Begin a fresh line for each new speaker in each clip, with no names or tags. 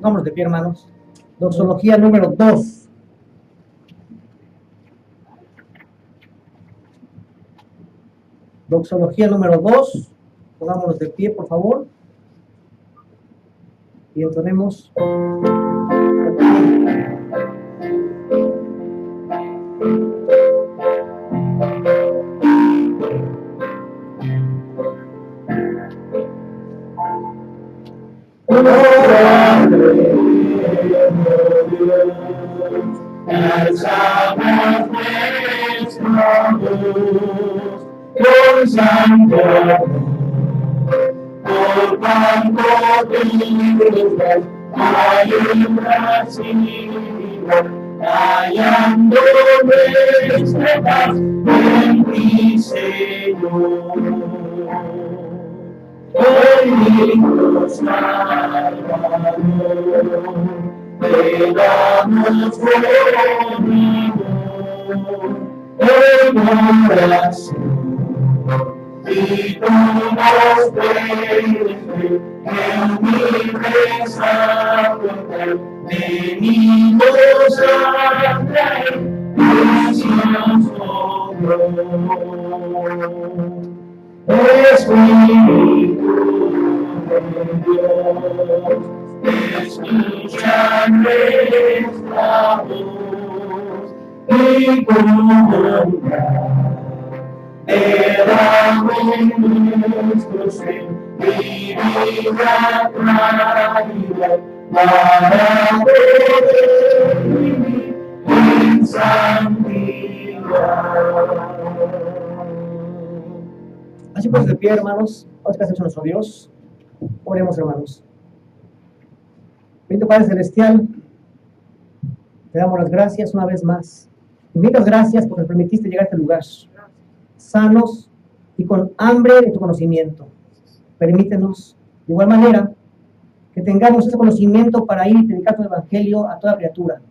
Pongámonos de pie, hermanos. Doxología número 2. Doxología número 2. Pongámonos de pie, por favor. Y entonemos.
Por santo por tanto libres hay en Brasil, hallando nuestra paz en ti, Señor. Bendito Salvador, te damos conmigo el corazón. Y tú nos ves en mi pensamiento, venimos a traer precioso Espíritu de Dios, escucha nuestra voz y comunión. Debajo en nuestro ser, vida traída para poder vivir en santidad.
Así pues, de pie, hermanos, vamos a hacer nuestro Dios. Oremos, hermanos. Bendito Padre Celestial, te damos las gracias una vez más. Muchas gracias porque nos permitiste llegar a este lugar sanos y con hambre de tu conocimiento. Permítenos, de igual manera, que tengamos ese conocimiento para ir y predicar tu evangelio a toda criatura.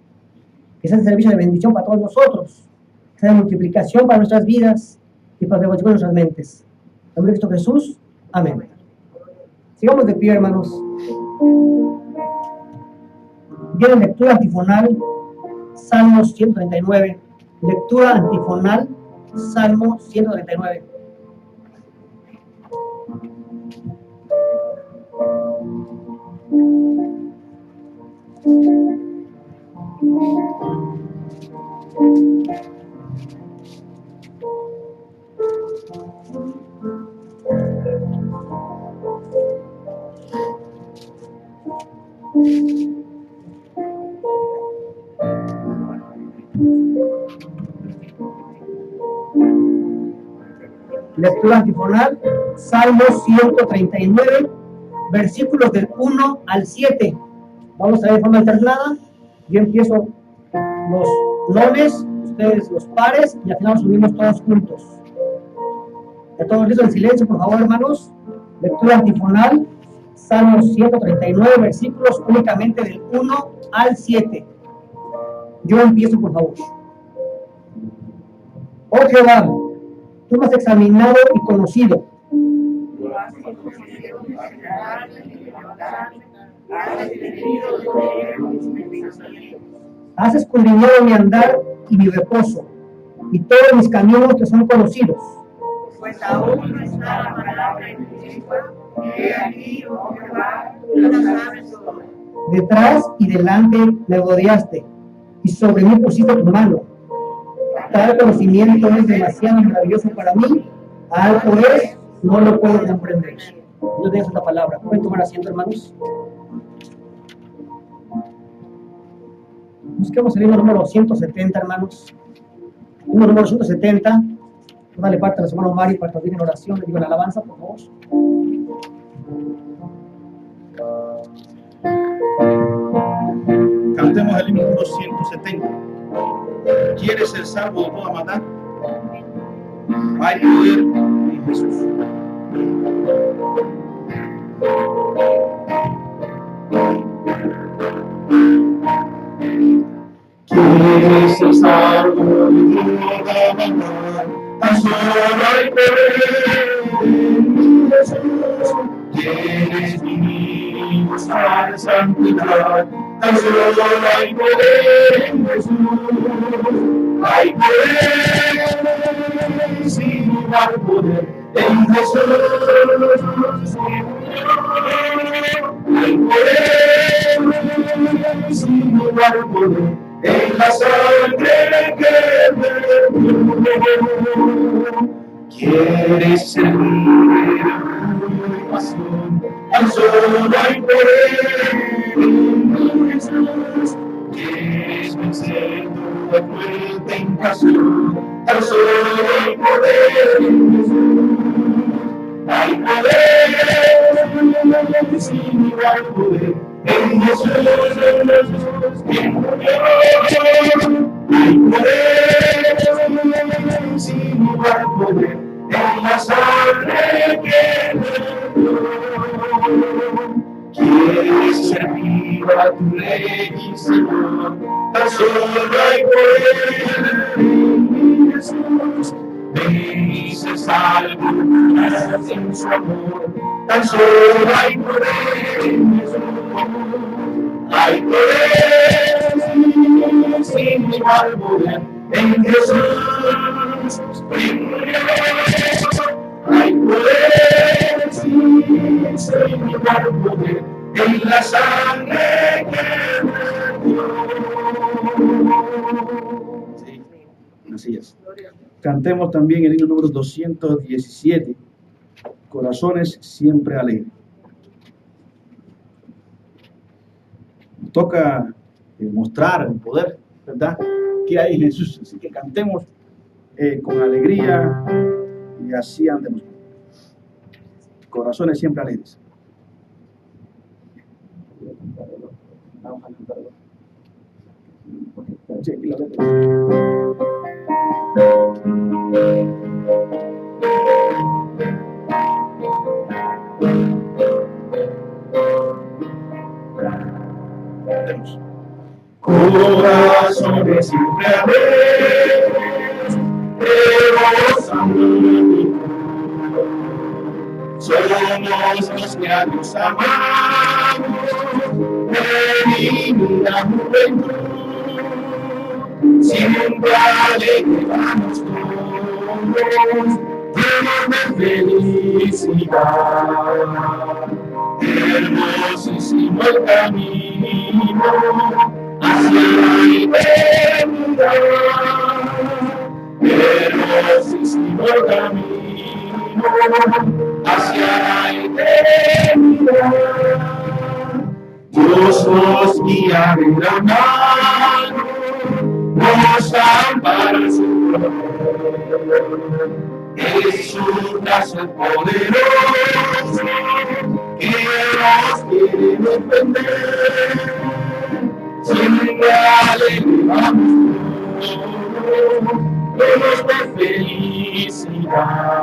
Que sea de servicio de bendición para todos nosotros, que sea de multiplicación para nuestras vidas y para revolución de nuestras mentes. En nombre de Cristo Jesús, amén. Sigamos de pie, hermanos. Viene lectura antifonal, Salmo 139. Lectura antifonal, Salmo 139. Lectura antifonal, Salmo 139, versículos del 1 al 7. Vamos a ver de forma alternada. Yo empiezo los nones, ustedes los pares, y al final nos unimos todos juntos. De todos listos en silencio, por favor, hermanos. Lectura antifonal, Salmo 139, versículos únicamente del 1 al 7. Yo empiezo, por favor. Oh Jehová, tú me has examinado y conocido. Has escudriñado mi andar y mi reposo, y todos mis caminos te son conocidos.
Pues aún no está la palabra en mi lengua, que aquí, oh Jehová, tú lo sabes todo.
Detrás y delante me rodeaste, y sobre mí pusiste tu mano. Tal conocimiento es demasiado maravilloso para mí, algo es, no lo puedo comprender. Dios bendiga esta palabra. ¿Pueden tomar asiento, hermanos? Busquemos el himno número 170, hermanos. Himno número 170. Dale parte a los hermanos Mari para que nos digan oración, le digan alabanza, por favor.
Cantemos el himno número 170. ¿Quieres ser salvo de toda maldad? Hay poder en Jesús.
¿Quieres ser salvo de toda maldad? Tan solo hay poder en Jesús. ¿Quieres vivir y buscar santidad? Tan solo hay poder en Jesús. Hay poder, sin igual poder en Jesús. Hay poder, sin igual poder en la sangre que vertió. ¿Quieres ser libre de tu pasión? Tan solo hay poder en Jesús. ¿Quieres vencer toda cruel tentación? Tan solo hay poder en Jesús. Hay poder, sin igual poder en Jesús. Hay poder, sin igual poder en la sangre que vertió. ¿Quieres servir a tu Rey y Señor? Tan solo hay poder en Jesús. Ven y se salvo en su amor. Tan solo hay poder en Jesús. Hay poder, sin igual poder en Jesús. Hay poder, sin igual poder en la sangre que vertió.
Sí, así es. Cantemos también el himno número 217, Corazones siempre alegres. Nos toca mostrar el poder, ¿verdad?, que hay en Jesús. Así que cantemos con alegría y así andemos. Corazones siempre alegres. Vamos a cantarlo. Sí, aquí la letra.
Corazones siempre alegres, rebosando de somos los que a Dios amamos, redimida juventud, siempre alegramos todos, llenos de felicidad. Hermosísimo el camino hacia la eternidad. Hermosísimo el camino hacia la eternidad. Dios nos guía de la mano, nos ampara en su brazo. Es su brazo poderoso que nos quiere defender. Siempre alegramos todos de felicidad.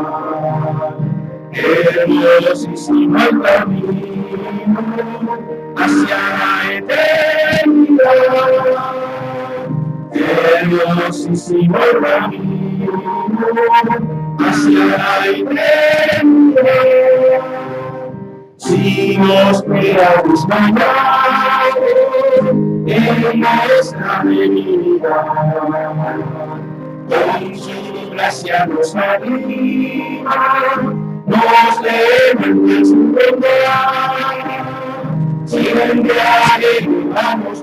Hermosísimo el camino hacia la eternidad. Hermosísimo el camino hacia la eternidad. Si nos quedamos mañana en nuestra debilidad, con su gracia nos anima, nos levanta en su verdad. Siempre anhelamos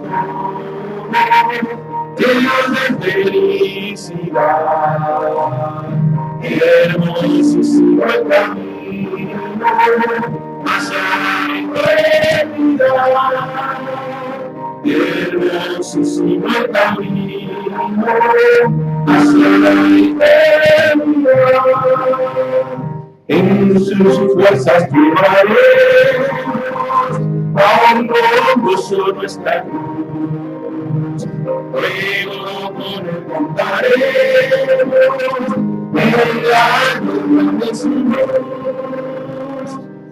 llenos de felicidad. Hermosísimo el camino hacia la eternidad. Hermosísimo el camino hacia la eternidad. En sus fuerzas llevaremos aún con gozo nuestra cruz. Luego con él contaremos en la gloria del Señor.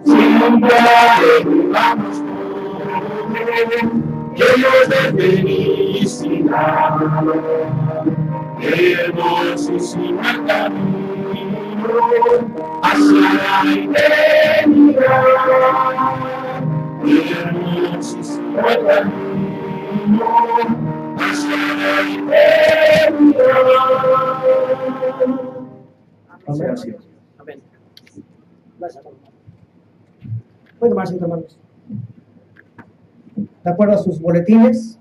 Siempre adoramos llenos de felicidad. Hermosísimo el camino hacia la eternidad. Hermosísimo el camino hacia la eternidad.
Gracias.
Amén. Gracias, hermano. Pueden tomar asiento, hermanos. De acuerdo a sus boletines,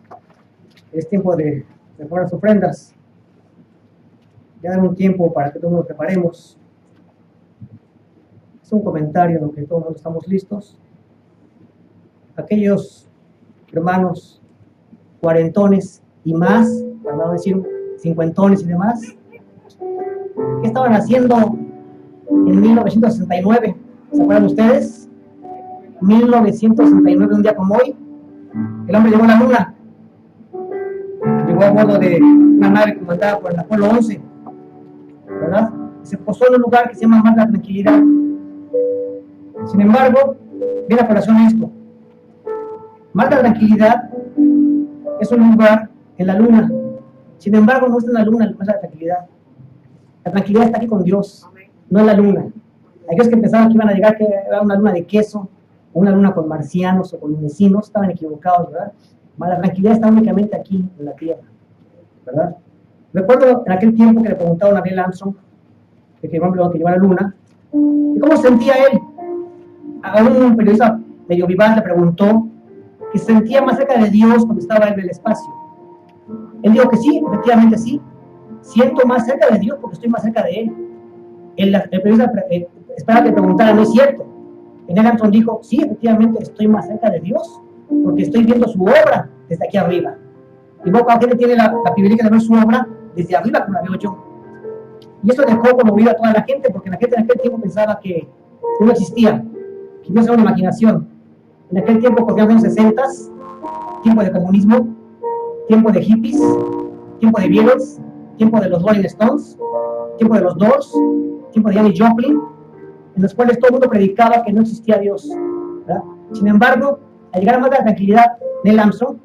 es tiempo de poner las ofrendas. Ya dan un tiempo para que todos nos preparemos. Es un comentario en lo que todos nosotros estamos listos. Aquellos hermanos cuarentones y más, para no decir cincuentones y demás, ¿qué estaban haciendo en 1969? ¿Se acuerdan ustedes? 1969, un día como hoy, el hombre llegó a la luna. Llegó a bordo de una nave comandada por el Apolo 11, ¿verdad? Se posó en un lugar que se llama Mar de la Tranquilidad. Sin embargo, viene a colación esto. Mar de la Tranquilidad es un lugar en la luna. Sin embargo, no está en la luna, no es la tranquilidad. La tranquilidad está aquí con Dios, no en la luna. Aquellos que pensaban que iban a llegar, que era una luna de queso, o una luna con marcianos o con lunesinos, estaban equivocados, ¿verdad? La tranquilidad está únicamente aquí, en la Tierra, ¿verdad? Recuerdo en aquel tiempo que le preguntaron a Neil Armstrong, que el hombre que llevó a la luna, y cómo sentía él. A un periodista medio vivaz le preguntó que se sentía más cerca de Dios cuando estaba en el espacio. Él dijo que sí, efectivamente sí. Siento más cerca de Dios porque estoy más cerca de Él. El periodista esperaba que le preguntara, no es cierto. Y Neil Armstrong dijo, sí, efectivamente estoy más cerca de Dios porque estoy viendo su obra desde aquí arriba. Y luego cada gente tiene la privilegio de ver su obra desde arriba como la veo yo. Y eso dejó conmovido a toda la gente, porque la gente en aquel tiempo pensaba que no existía, que no era una imaginación. En aquel tiempo, porque en los años 60, tiempo de comunismo, tiempo de hippies, tiempo de Beatles, tiempo de los Rolling Stones, tiempo de los Doors, tiempo de Janis Joplin, en los cuales todo el mundo predicaba que no existía Dios, ¿verdad? Sin embargo, al llegar a más de la tranquilidad, Neil Armstrong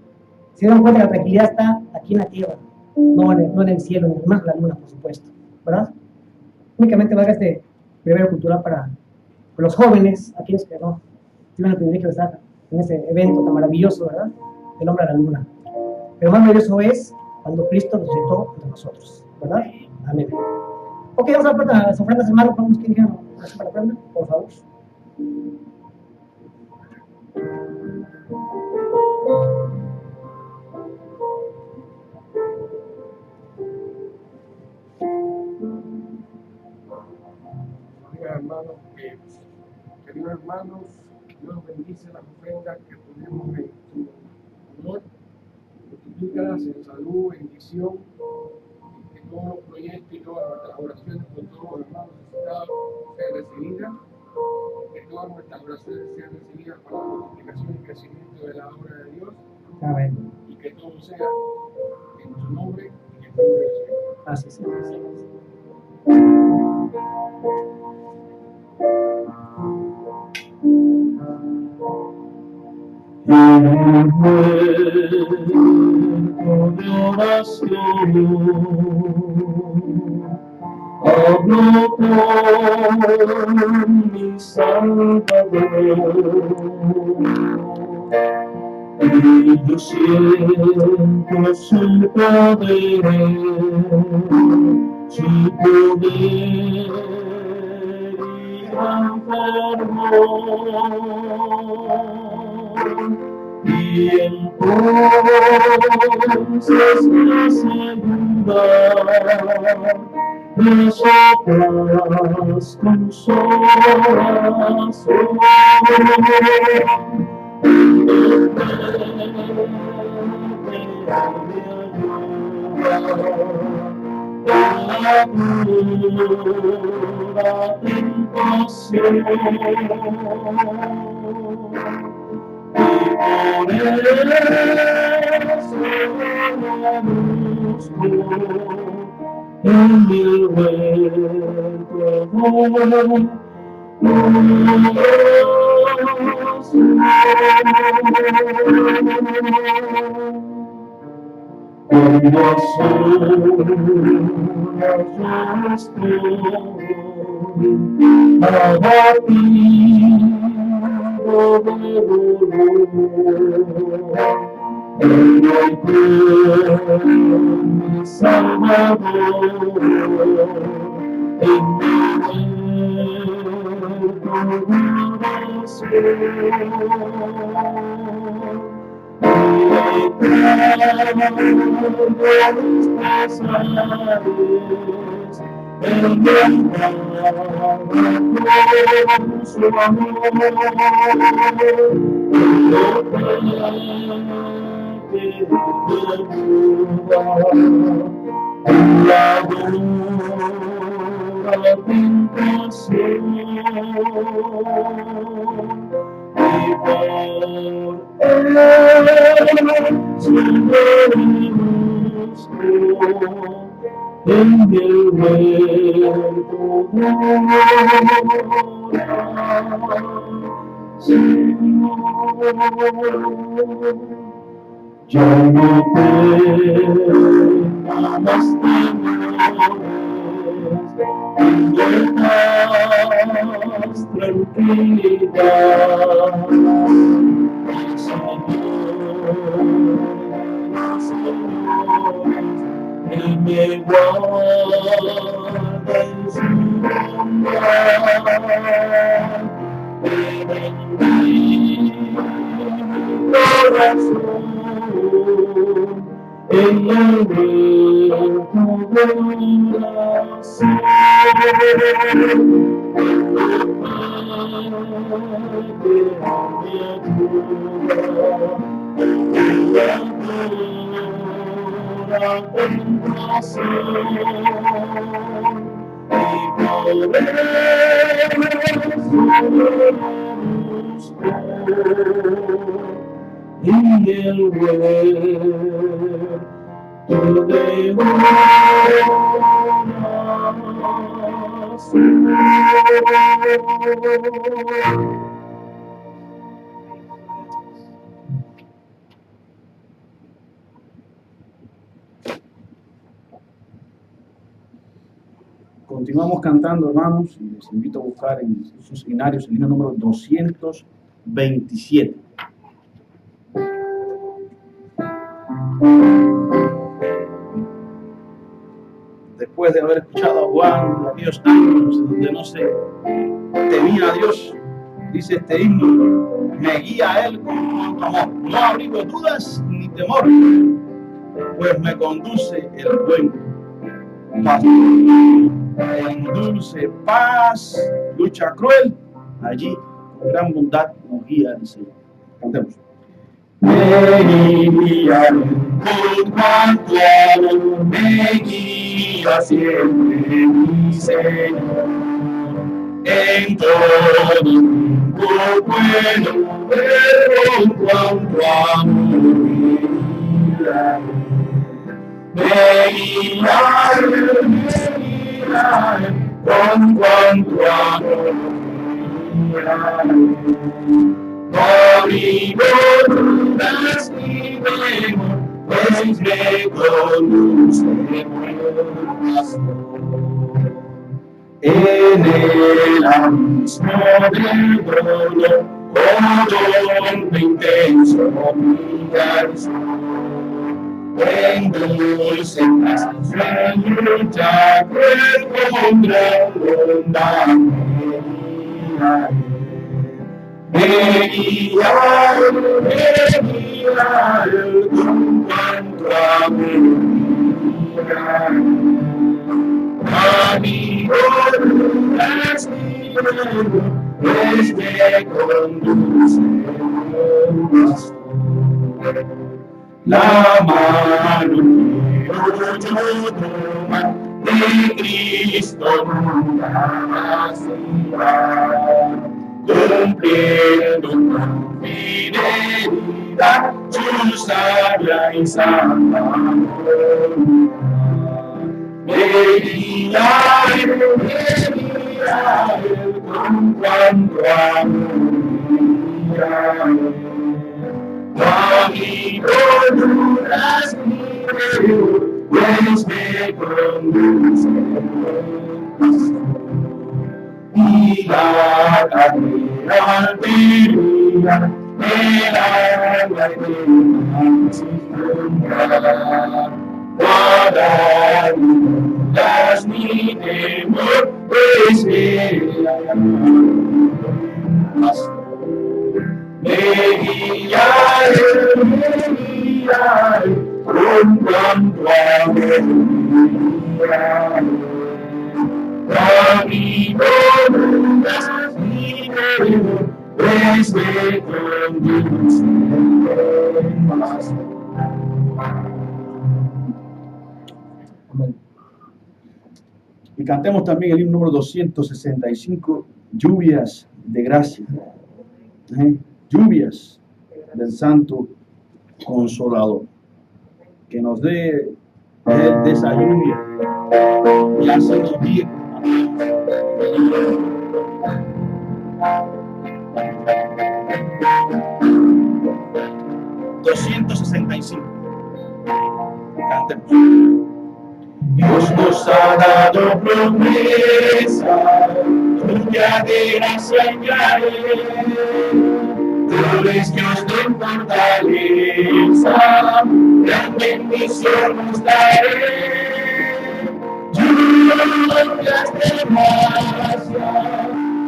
se dieron cuenta que la tranquilidad está aquí en la tierra, no en el cielo, ni más en la luna, por supuesto, ¿verdad? Únicamente valga este breve cultural para los jóvenes, aquellos que no tienen el privilegio de estar en ese evento tan maravilloso, ¿verdad? El hombre a la luna. Pero más maravilloso es cuando Cristo resucitó entre nosotros, ¿verdad? Amén. Ok, vamos a ver las ofrendas, hermanos. ¿Podemos que digan para la ofrenda? Por favor.
Queridos hermanos, Dios bendice las ofrendas que ponemos en tu honor, multiplícalas en salud, bendición, y que todos los proyectos y todas nuestras oraciones por todos los hermanos necesitados sean recibidas, que todas nuestras oraciones sean recibidas para la multiplicación y crecimiento de la obra de Dios.
Amén.
Y que todo sea en tu nombre y en el nombre del Señor.
Así sea.
De oración,
hablo con mi Salvador. Y yo siento su poder, su poder y gran fervor. Y entonces me asegura de soplas con su corazón. La dura tentación, y por eso la busco en mi recuerdo. Cuando a solas yo estoy abatido de dolor, mi Salvador, en mi su amor, la dura tentación, y por él siempre busco en el huerto de Señor. Yo no tengo más temores, tengo tranquilidad. Él me guarda en su bondad, en mi corazón, en el hueco de oración. La tentación, y por eso busco en el huerto de oración.
Continuamos cantando, hermanos, y les invito a buscar en sus himnarios el himno número 227. Después de haber escuchado a Juan, a aquellos años donde no se temía a Dios, dice este himno: me guía a Él con tu amor, no abrigo dudas ni temor, pues me conduce el buen pastor. En dulce paz, lucha cruel, allí con gran bondad nos guía el Señor. Cantemos. Me guía con cuanto amor, me guía siempre mi Señor. En todo tiempo puedo ver con cuanto amor me guía. Con cuanto amor no abrigo dudas ni temor, pues me conduce buen pastor. en el abismo del dolor, hondo intenso brilla el sol. En dulce paz, en lucha cruel contra ronda me guía el encuentro a mi vida. Amigo, las pues me conduce la mano que yo toma de Cristo nunca vacía, cumpliendo con fidelidad su sabia y santa voluntad. Me guía con cuanto amor. Amigo, duras pues me conduce y la carrera termina, el alma eterna para las mi temor, pues me guiaré con cuanto amor. Amigo, duras mi temor, pues me conduce más. Y cantemos también el himno número 265, Lluvias de Gracia. Lluvias del Santo Consolador. Que nos dé de esa lluvia y hacernos bien. 265. Cantemos. Dios nos ha dado promesa, lluvia de gracia enviaré, flores que os den fortaleza, gran bendición nos daré. Lluvias de gracia,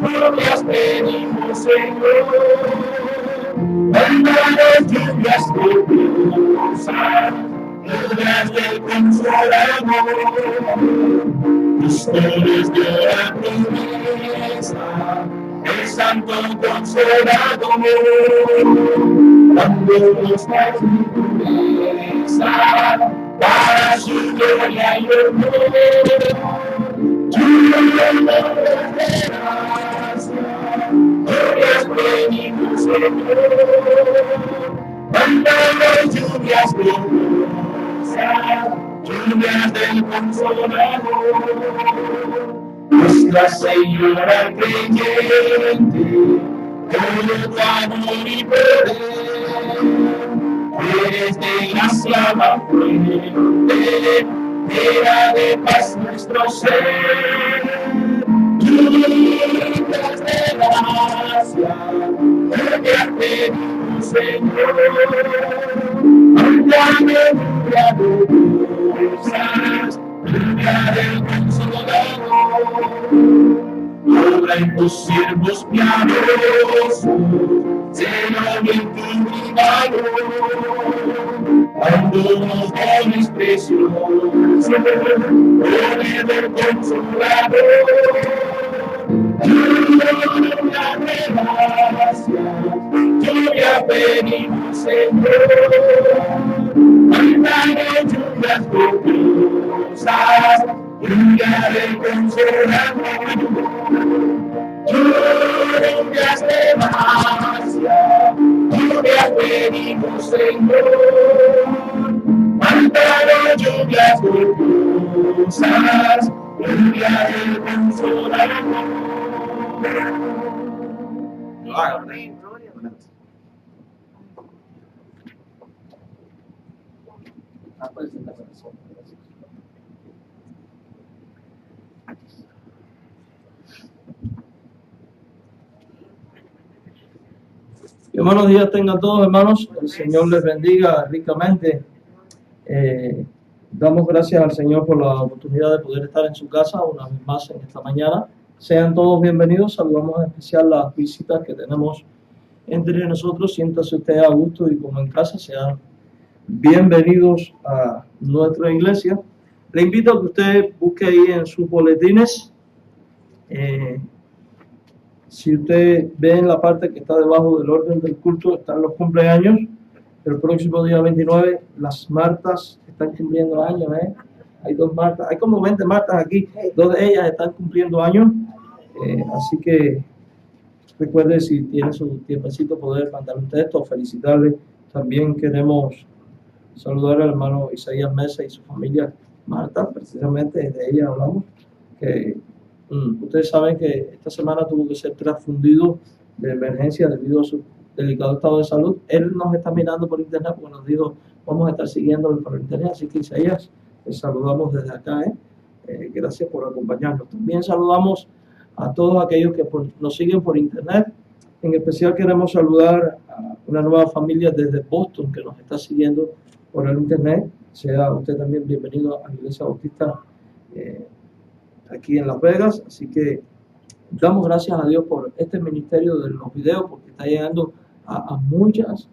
lluvias pedimos, Señor, mándanos lluvias copiosas, lluvias del consolador, pastores de la promesa, el santo consolador, dándonos paz y pureza, para su gloria y honor. Lluvias de gracia, lluvias pedimos, Señor, mándanos lluvias gloriosas, lluvias del consolador. Nuestra Señora creyente, todo tu amor y poder, eres de gracia más fuerte, era de paz nuestro ser. Lluvias de gracia, lluvias pedimos, Señor, mándame lluvia gloriosas, lluvia del consolador. Obra en tus siervos piadosos, Señor, en tu valor, cuando nos dones preciosos, poder del consolador. Lluvia de gracia, lluvia pedimos, Señor, mándame lluvias copiosas, lluvia del consolador. Lluvias de gracia, lluvias pedimos, Señor, mándanos lluvias copiosas, lluvia del consolador.
Y buenos días tengan todos, hermanos. El Señor les bendiga ricamente. Damos gracias al Señor por la oportunidad de poder estar en su casa una vez más en esta mañana. Sean todos bienvenidos. Saludamos en especial las visitas que tenemos entre nosotros. Siéntase usted a gusto y como en casa. Sean bienvenidos a nuestra iglesia. Le invito a que usted busque ahí en sus boletines. Si usted ve en la parte que está debajo del orden del culto, están los cumpleaños. El próximo día 29, las Martas están cumpliendo años. Hay 2 Martas, hay como 20 Martas aquí, 2 de ellas están cumpliendo años. Así que recuerde, si tiene su tiempecito, poder mandar un texto o felicitarle. También queremos saludar al hermano Isaías Mesa y su familia Marta, precisamente de ella hablamos, que ustedes saben que esta semana tuvo que ser transfundido de emergencia debido a su delicado estado de salud. Él nos está mirando por internet porque nos dijo, vamos a estar siguiéndolo por internet, así que Isaías, les saludamos desde acá. Gracias por acompañarnos. También saludamos a todos aquellos que nos siguen por internet. En especial queremos saludar a una nueva familia desde Boston que nos está siguiendo por el internet. Sea usted también bienvenido a la Iglesia Bautista aquí en Las Vegas. Así que damos gracias a Dios por este ministerio de los videos, porque está llegando a muchas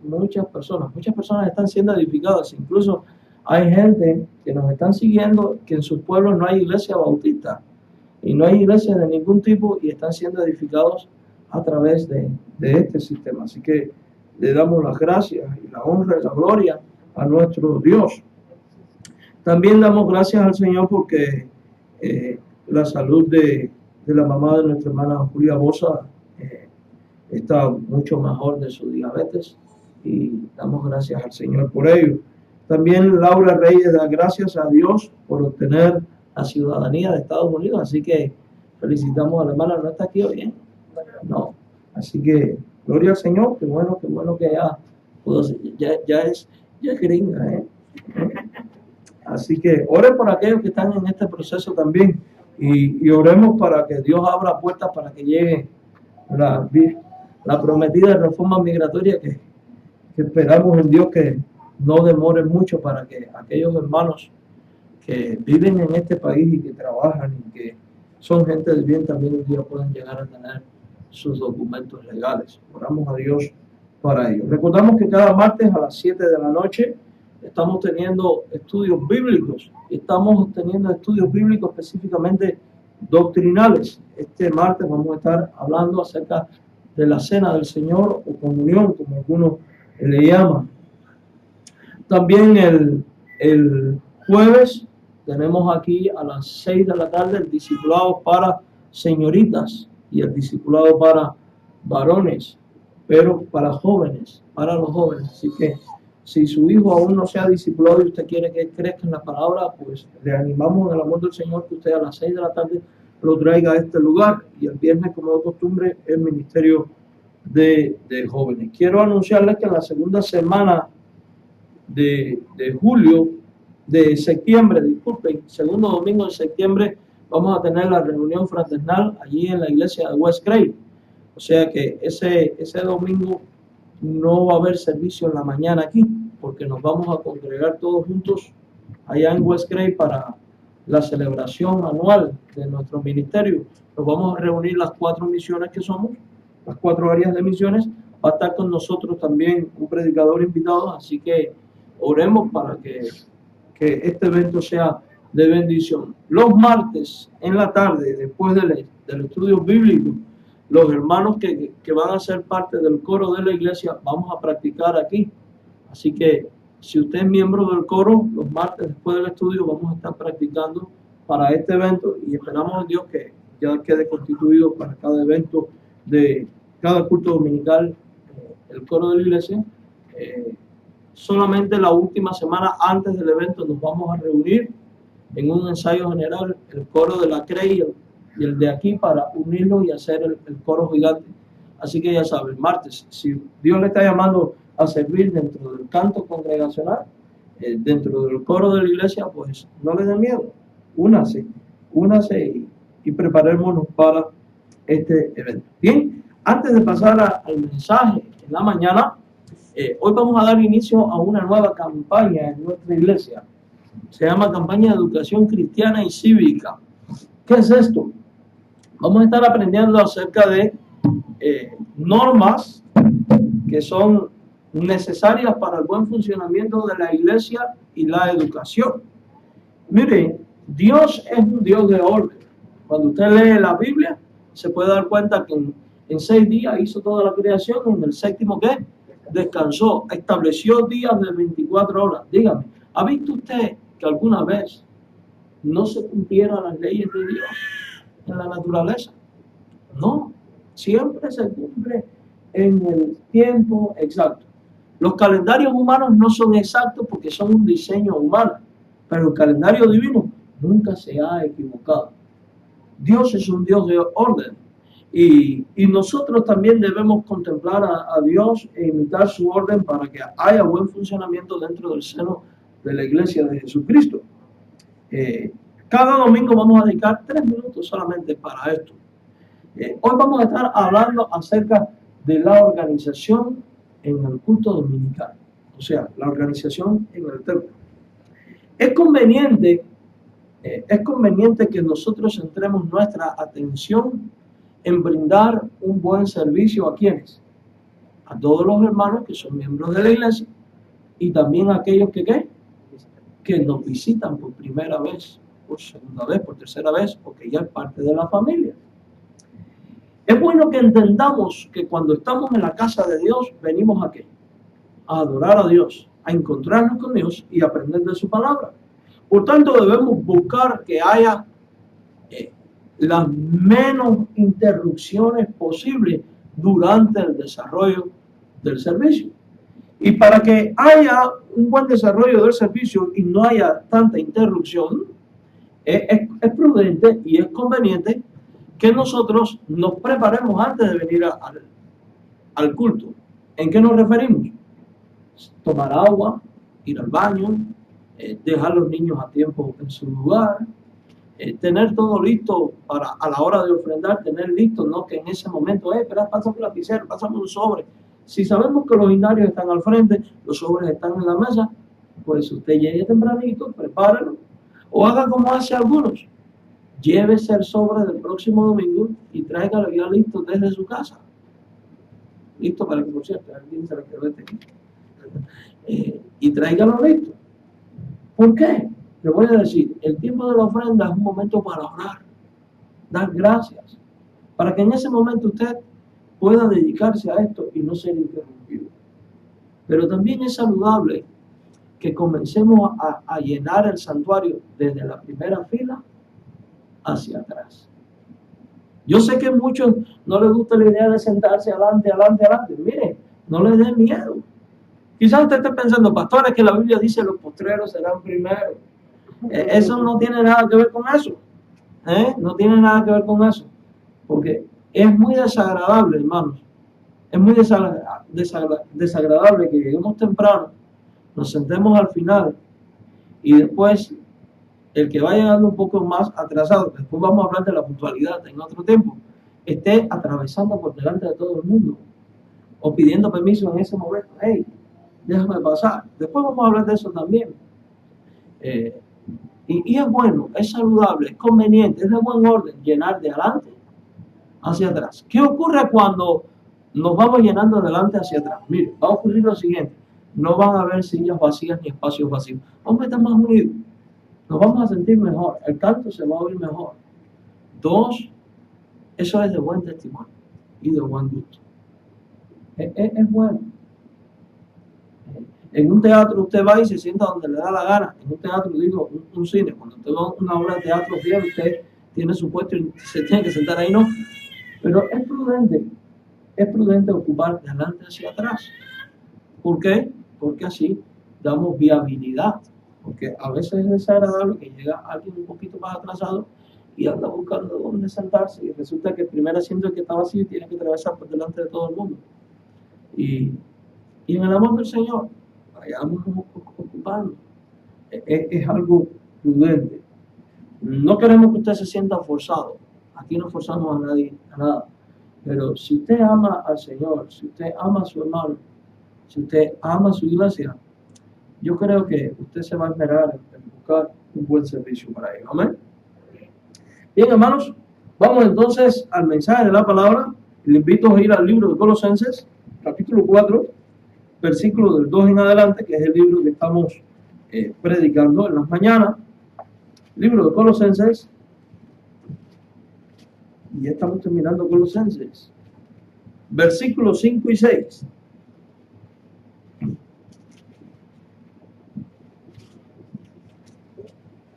personas. Muchas personas están siendo edificadas. Incluso hay gente que nos están siguiendo que en sus pueblos no hay iglesia bautista y no hay iglesia de ningún tipo y están siendo edificados a través de este sistema. Así que le damos las gracias y la honra y la gloria a nuestro Dios. También damos gracias al Señor porque la salud de la mamá de nuestra hermana Julia Bosa está mucho mejor de su diabetes y damos gracias al Señor por ello. También Laura Reyes da gracias a Dios por obtener la ciudadanía de Estados Unidos, así que felicitamos a la hermana. ¿No está aquí hoy? No, así que gloria al Señor. Qué bueno que ya es gringa. Así que oren por aquellos que están en este proceso también y oremos para que Dios abra puertas para que llegue la prometida reforma migratoria que esperamos en Dios que no demore mucho, para que aquellos hermanos que viven en este país y que trabajan y que son gente de bien también un día puedan llegar a tener sus documentos legales. Oramos a Dios para ello. Recordamos que cada martes a las 7 de la noche estamos teniendo estudios bíblicos. Estamos teniendo estudios bíblicos específicamente doctrinales. Este martes vamos a estar hablando acerca de la cena del Señor o comunión, como algunos le llaman. También el jueves tenemos aquí a las 6 de la tarde el discipulado para señoritas y el discipulado para varones, pero para jóvenes, para los jóvenes. Así que si su hijo aún no se ha discipulado y usted quiere que crezca en la palabra, pues le animamos en el amor del Señor que usted a las 6 de la tarde lo traiga a este lugar. Y el viernes, como de costumbre, el ministerio de jóvenes. Quiero anunciarles que en la segunda semana de septiembre, segundo domingo de septiembre, vamos a tener la reunión fraternal allí en la iglesia de West Cray. O sea que ese domingo no va a haber servicio en la mañana aquí, porque nos vamos a congregar todos juntos allá en West Cray para la celebración anual de nuestro ministerio. Nos vamos a reunir las 4 misiones que somos, las 4 áreas de misiones. Va a estar con nosotros también un predicador invitado, así que oremos para que este evento sea de bendición. Los martes en la tarde, después del estudio bíblico, los hermanos que van a ser parte del coro de la iglesia, vamos a practicar aquí. Así que si usted es miembro del coro, los martes después del estudio vamos a estar practicando para este evento y esperamos en Dios que ya quede constituido para cada evento de cada culto dominical el coro de la iglesia. Solamente la última semana antes del evento nos vamos a reunir en un ensayo general, el coro de la CREI y el de aquí, para unirlos y hacer el coro gigante. Así que ya saben, martes, si Dios le está llamando a servir dentro del canto congregacional, dentro del coro de la iglesia, pues no le den miedo, únase y preparémonos para este evento. Bien, Antes de pasar al mensaje en la mañana, hoy vamos a dar inicio a una nueva campaña en nuestra iglesia. Se llama Campaña de Educación Cristiana y Cívica. ¿Qué es esto? Vamos a estar aprendiendo acerca de normas que son necesarias para el buen funcionamiento de la iglesia y la educación. Mire, Dios es un Dios de orden. Cuando usted lee la Biblia, se puede dar cuenta que en 6 días hizo toda la creación, en el séptimo ¿qué? Descansó, estableció días de 24 horas. Dígame, ¿ha visto usted que alguna vez no se cumplieran las leyes de Dios en la naturaleza? No, siempre se cumple en el tiempo exacto. Los calendarios humanos no son exactos porque son un diseño humano, pero el calendario divino nunca se ha equivocado. Dios es un Dios de orden y nosotros también debemos contemplar a Dios e imitar su orden para que haya buen funcionamiento dentro del seno de la iglesia de Jesucristo. Cada domingo vamos a dedicar 3 minutos solamente para esto. Hoy vamos a estar hablando acerca de la organización en el culto dominical, o sea, la organización en el templo. Es conveniente que nosotros centremos nuestra atención en brindar un buen servicio a quienes, a todos los hermanos que son miembros de la iglesia y también a aquellos que nos visitan por primera vez, por segunda vez, por tercera vez, porque ya es parte de la familia. Es bueno que entendamos que cuando estamos en la casa de Dios, venimos ¿a qué? A adorar a Dios, a encontrarnos con Dios y aprender de su palabra. Por tanto, debemos buscar que haya las menos interrupciones posibles durante el desarrollo del servicio. Y para que haya un buen desarrollo del servicio y no haya tanta interrupción, es prudente y es conveniente que nosotros nos preparemos antes de venir al culto. ¿En qué nos referimos? Tomar agua, ir al baño, dejar a los niños a tiempo en su lugar, tener todo listo para a la hora de ofrendar, tener listo, no que en ese momento, espera, pásame un lapicero, pásame un sobre. Si sabemos que los indarios están al frente, los sobres están en la mesa, pues usted llegue tempranito, prepáralo, o haga como hace algunos. Llévese el sobre del próximo domingo y tráigalo ya listo desde su casa. Listo para que, por cierto, alguien se lo quede y tráigalo listo. ¿Por qué? Le voy a decir, el tiempo de la ofrenda es un momento para orar, dar gracias, para que en ese momento usted pueda dedicarse a esto y no ser interrumpido. Pero también es saludable que comencemos a llenar el santuario desde la primera fila hacia atrás. Yo sé que a muchos no les gusta la idea de sentarse adelante. Mire, no les dé miedo. Quizás usted esté pensando, pastores, que la Biblia dice los postreros serán primero. Eso no tiene nada que ver con eso. No tiene nada que ver con eso. Porque es muy desagradable, hermanos. Es muy desagradable que lleguemos temprano, nos sentemos al final y después el que va llegando un poco más atrasado, después vamos a hablar de la puntualidad en otro tiempo, esté atravesando por delante de todo el mundo o pidiendo permiso en ese momento. Hey, déjame pasar. Después vamos a hablar de eso también. Y es bueno, es saludable, es conveniente, es de buen orden llenar de adelante hacia atrás. ¿Qué ocurre cuando nos vamos llenando de adelante hacia atrás? Mire, va a ocurrir lo siguiente. No van a haber sillas vacías ni espacios vacíos. Vamos a estar más unidos. Nos vamos a sentir mejor. El canto se va a oír mejor. 2, eso es de buen testimonio y de buen gusto. Es bueno. En un teatro usted va y se sienta donde le da la gana. En un teatro, digo, un cine, cuando usted va a una obra de teatro bien, usted tiene su puesto y se tiene que sentar ahí, no. Pero es prudente ocupar de adelante hacia atrás. ¿Por qué? Porque así damos viabilidad. Porque a veces es desagradable que llega alguien un poquito más atrasado y anda buscando dónde sentarse y resulta que el primer asiento es que está vacío y tiene que atravesar por delante de todo el mundo. Y en el amor del Señor, vayamos ocupando. Es algo prudente. No queremos que usted se sienta forzado. Aquí no forzamos a nadie a nada. Pero si usted ama al Señor, si usted ama a su hermano, si usted ama a su iglesia, yo creo que usted se va a esmerar en buscar un buen servicio para ellos. Amén. Bien, hermanos, vamos entonces al mensaje de la palabra. Le invito a ir al libro de Colosenses, capítulo 4, versículo del 2 en adelante, que es el libro que estamos predicando en las mañanas. Libro de Colosenses. Y ya estamos terminando Colosenses. Versículos 5 y 6.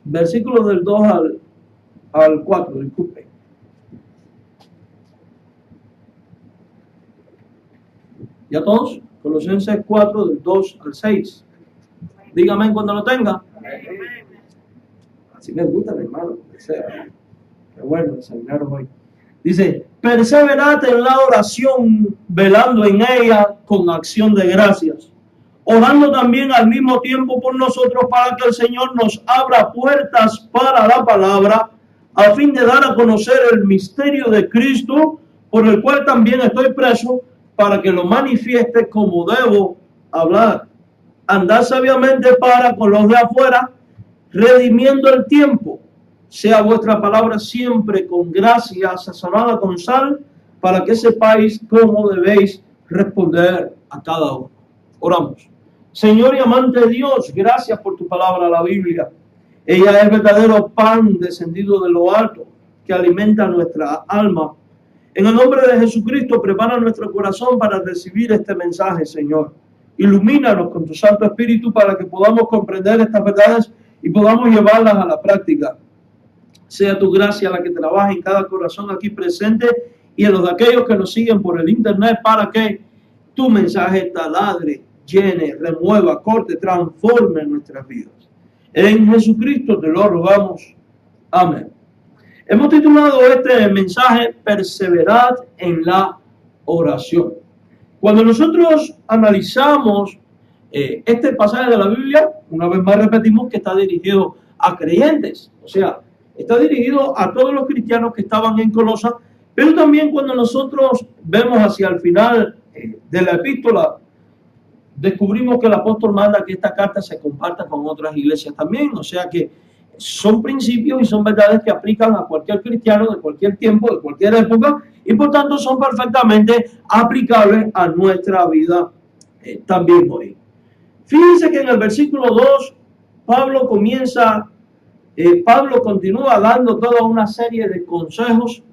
Versículos del 2 al 4, disculpe. ¿Ya todos? Colosenses 4, del 2 al 6. Dígame cuando lo tenga. Así me gusta, mi hermano. Qué bueno desayunaron hoy. Dice, perseverad en la oración, velando en ella con acción de gracias, orando también al mismo tiempo por nosotros para que el Señor nos abra puertas para la palabra, a fin de dar a conocer el misterio de Cristo, por el cual también estoy preso, para que lo manifieste como debo hablar. Andad sabiamente para con los de afuera, redimiendo el tiempo. Sea vuestra palabra siempre con gracia, sazonada con sal, para que sepáis cómo debéis responder a cada uno. Oramos. Señor y amante Dios, gracias por tu palabra, la Biblia. Ella es verdadero pan descendido de lo alto, que alimenta nuestra alma. En el nombre de Jesucristo, prepara nuestro corazón para recibir este mensaje, Señor. Ilumínanos con tu Santo Espíritu para que podamos comprender estas verdades y podamos llevarlas a la práctica. Sea tu gracia la que trabaje en cada corazón aquí presente y en los de aquellos que nos siguen por el internet, para que tu mensaje taladre, llene, remueva, corte, transforme nuestras vidas. En Jesucristo te lo rogamos. Amén. Hemos titulado este mensaje Perseverad en la oración. Cuando nosotros analizamos este pasaje de la Biblia, una vez más repetimos que está dirigido a creyentes, o sea, está dirigido a todos los cristianos que estaban en Colosas, pero también cuando nosotros vemos hacia el final de la epístola, descubrimos que el apóstol manda que esta carta se comparta con otras iglesias también, o sea que son principios y son verdades que aplican a cualquier cristiano de cualquier tiempo, de cualquier época, y por tanto son perfectamente aplicables a nuestra vida también hoy. Fíjense que en el versículo 2, Pablo continúa dando toda una serie de consejos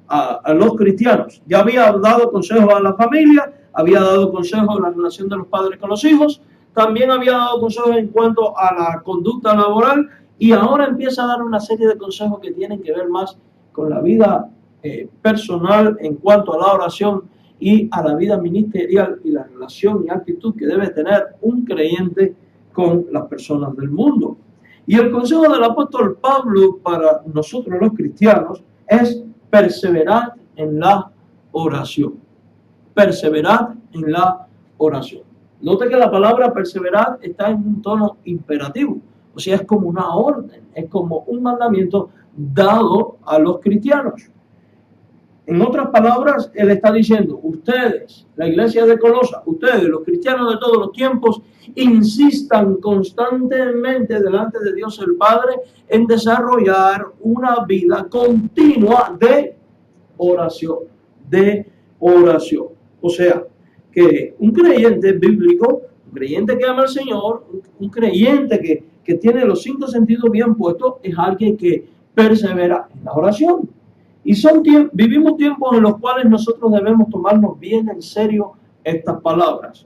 a los cristianos. Ya había dado consejos a la familia, había dado consejos a la relación de los padres con los hijos, también había dado consejos en cuanto a la conducta laboral, y ahora empieza a dar una serie de consejos que tienen que ver más con la vida personal en cuanto a la oración y a la vida ministerial y la relación y actitud que debe tener un creyente con las personas del mundo. Y el consejo del apóstol Pablo para nosotros los cristianos es perseverar en la oración. Perseverar en la oración. Note que la palabra perseverar está en un tono imperativo. O sea, es como una orden, es como un mandamiento dado a los cristianos. En otras palabras, él está diciendo, ustedes, la iglesia de Colosas, ustedes, los cristianos de todos los tiempos, insistan constantemente delante de Dios el Padre en desarrollar una vida continua de oración, O sea, que un creyente bíblico, un creyente que ama al Señor, un creyente que tiene los 5 sentidos bien puestos, es alguien que persevera en la oración. Y vivimos tiempos en los cuales nosotros debemos tomarnos bien en serio estas palabras.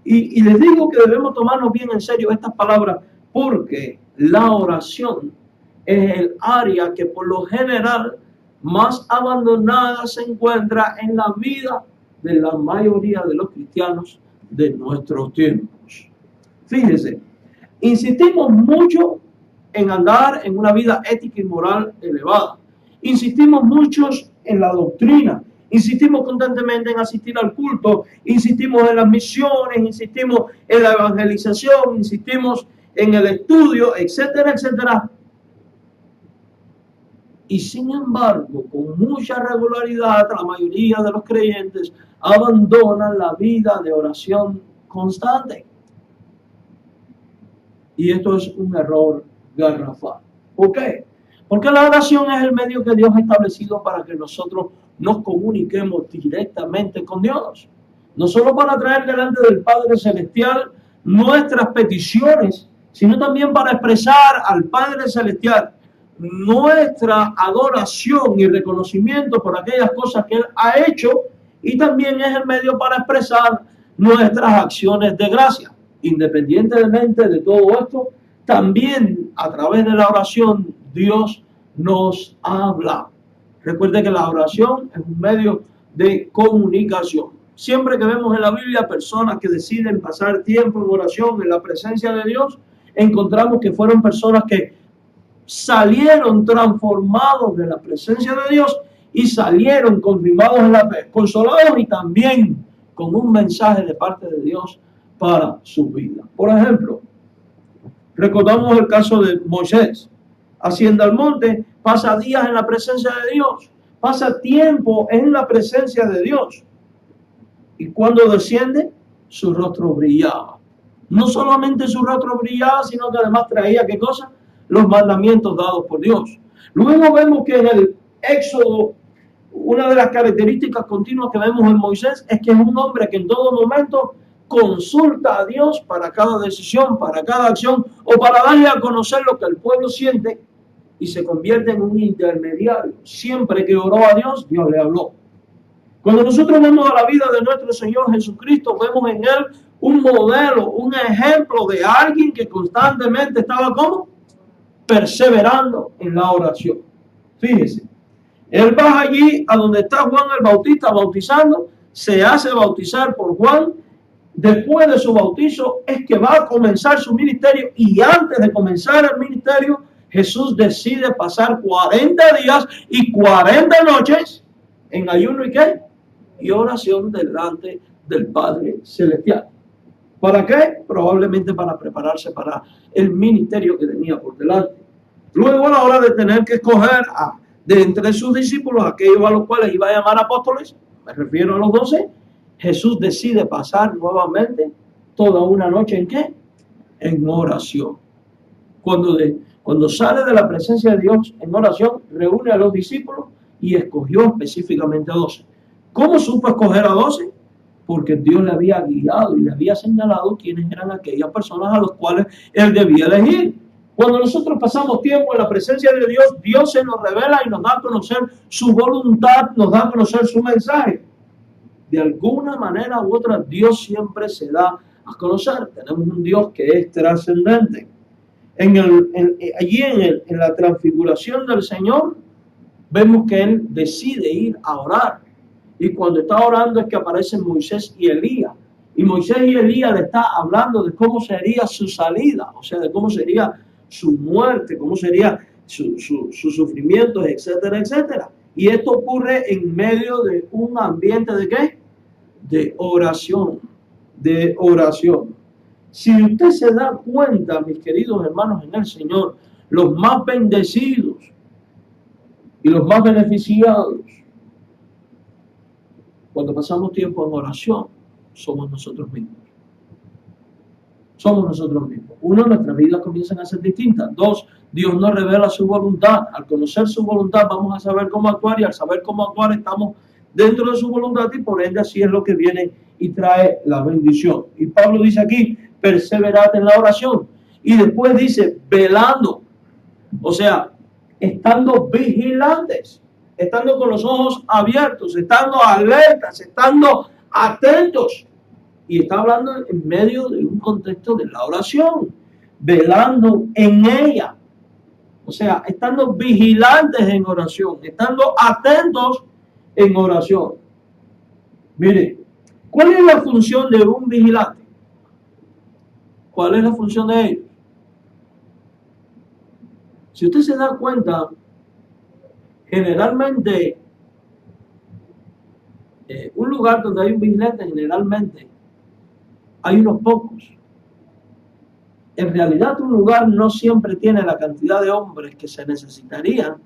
Y les digo que debemos tomarnos bien en serio estas palabras porque la oración es el área que por lo general más abandonada se encuentra en la vida de la mayoría de los cristianos de nuestros tiempos. Fíjese, insistimos mucho en andar en una vida ética y moral elevada. Insistimos muchos en la doctrina, insistimos constantemente en asistir al culto, insistimos en las misiones, insistimos en la evangelización, insistimos en el estudio, etcétera, etcétera. Y sin embargo, con mucha regularidad, la mayoría de los creyentes abandonan la vida de oración constante. Y esto es un error garrafal. ¿Por qué? Porque la oración es el medio que Dios ha establecido para que nosotros nos comuniquemos directamente con Dios. No solo para traer delante del Padre Celestial nuestras peticiones, sino también para expresar al Padre Celestial nuestra adoración y reconocimiento por aquellas cosas que Él ha hecho, y también es el medio para expresar nuestras acciones de gracia. Independientemente de todo esto, también a través de la oración Dios nos habla. Recuerde que la oración es un medio de comunicación. Siempre que vemos en la Biblia personas que deciden pasar tiempo en oración en la presencia de Dios, encontramos que fueron personas que salieron transformados de la presencia de Dios y salieron confirmados en la fe, consolados y también con un mensaje de parte de Dios para su vida. Por ejemplo, recordamos el caso de Moisés. Asciende al monte, pasa días en la presencia de Dios, pasa tiempo en la presencia de Dios. Y cuando desciende, su rostro brillaba. No solamente su rostro brillaba, sino que además traía, ¿qué cosa? Los mandamientos dados por Dios. Luego vemos que en el Éxodo, una de las características continuas que vemos en Moisés es que es un hombre que en todo momento consulta a Dios para cada decisión, para cada acción, o para darle a conocer lo que el pueblo siente, y se convierte en un intermediario. Siempre que oró a Dios, Dios le habló. Cuando nosotros vemos a la vida de nuestro Señor Jesucristo, vemos en Él un modelo, un ejemplo de alguien que constantemente estaba ¿cómo? Perseverando en la oración. Fíjese, Él va allí a donde está Juan el Bautista bautizando, se hace bautizar por Juan. Después de su bautizo es que va a comenzar su ministerio, y antes de comenzar el ministerio, Jesús decide pasar 40 días y 40 noches en ayuno y ¿qué? Y oración delante del Padre Celestial. ¿Para qué? Probablemente para prepararse para el ministerio que tenía por delante. Luego, a la hora de tener que escoger de entre sus discípulos, aquellos a los cuales iba a llamar apóstoles, me refiero a los 12, Jesús decide pasar nuevamente toda una noche ¿en qué? En oración. Cuando sale de la presencia de Dios en oración, reúne a los discípulos y escogió específicamente a 12. ¿Cómo supo escoger a 12? Porque Dios le había guiado y le había señalado quiénes eran aquellas personas a las cuales Él debía elegir. Cuando nosotros pasamos tiempo en la presencia de Dios, Dios se nos revela y nos da a conocer su voluntad, nos da a conocer su mensaje. De alguna manera u otra, Dios siempre se da a conocer. Tenemos un Dios que es trascendente. Allí en la transfiguración del Señor, vemos que Él decide ir a orar. Y cuando está orando es que aparecen Moisés y Elías. Y Moisés y Elías le está hablando de cómo sería su salida, o sea, de cómo sería su muerte, cómo sería sus sufrimientos, etcétera, etcétera. Y esto ocurre en medio de un ambiente ¿de qué? De oración, de oración. Si usted se da cuenta, mis queridos hermanos en el Señor, los más bendecidos y los más beneficiados, cuando pasamos tiempo en oración, somos nosotros mismos. Somos nosotros mismos. Uno, nuestras vidas comienzan a ser distintas. Dos, Dios nos revela su voluntad. Al conocer su voluntad vamos a saber cómo actuar, y al saber cómo actuar estamos dentro de su voluntad, y por ende así es lo que viene y trae la bendición. Y Pablo dice aquí, perseverad en la oración. Y después dice, velando. O sea, estando vigilantes, estando con los ojos abiertos, estando alertas, estando atentos. Y está hablando en medio de un contexto de la oración, velando en ella. O sea, estando vigilantes en oración, estando atentos en oración. Mire, ¿cuál es la función de un vigilante? ¿Cuál es la función de ellos? Si usted se da cuenta, generalmente, un lugar donde hay un vigilante, generalmente, hay unos pocos. En realidad, un lugar no siempre tiene la cantidad de hombres que se necesitarían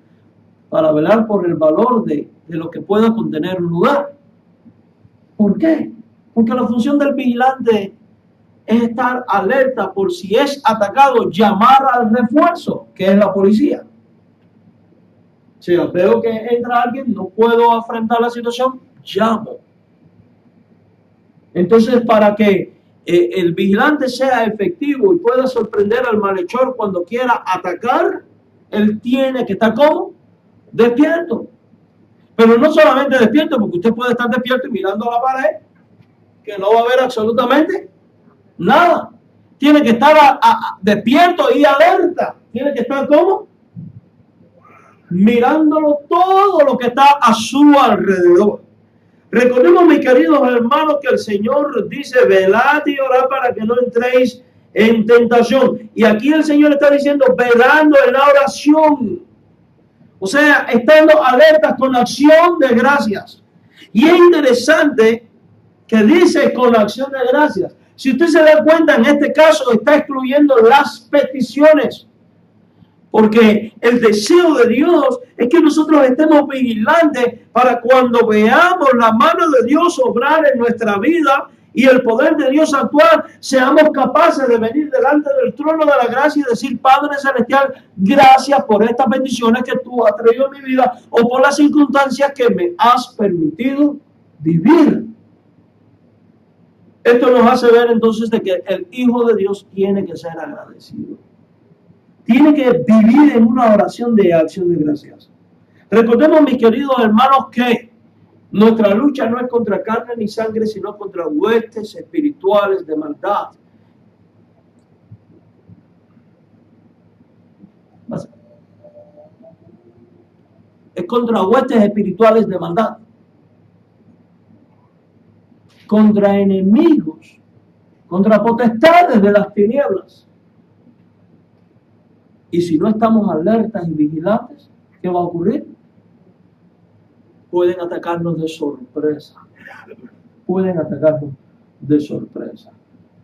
para velar por el valor de lo que pueda contener un lugar. ¿Por qué? Porque la función del vigilante es estar alerta por si es atacado, llamar al refuerzo, que es la policía. Si veo que entra alguien, no puedo afrontar la situación, llamo. Entonces, para que el vigilante sea efectivo y pueda sorprender al malhechor cuando quiera atacar, él tiene que estar ¿cómo? Despierto. Pero no solamente despierto, porque usted puede estar despierto y mirando a la pared, que no va a ver absolutamente nada. Tiene que estar despierto y alerta. Tiene que estar ¿cómo? Mirándolo todo lo que está a su alrededor. Recordemos, mis queridos hermanos, que el Señor dice, velad y orad para que no entréis en tentación. Y aquí el Señor está diciendo, velando en la oración. O sea, estando alertas con acción de gracias. Y es interesante que dice con acción de gracias. Si usted se da cuenta, en este caso está excluyendo las peticiones. Porque el deseo de Dios es que nosotros estemos vigilantes para cuando veamos la mano de Dios obrar en nuestra vida y el poder de Dios actuar, seamos capaces de venir delante del trono de la gracia y decir, Padre Celestial, gracias por estas bendiciones que tú has traído en mi vida o por las circunstancias que me has permitido vivir. Esto nos hace ver entonces de que el Hijo de Dios tiene que ser agradecido. Tiene que vivir en una oración de acción de gracias. Recordemos, mis queridos hermanos, que nuestra lucha no es contra carne ni sangre, sino contra huestes espirituales de maldad. Es contra huestes espirituales de maldad. Contra enemigos, contra potestades de las tinieblas. Y si no estamos alertas y vigilantes, ¿qué va a ocurrir? Pueden atacarnos de sorpresa. Pueden atacarnos de sorpresa.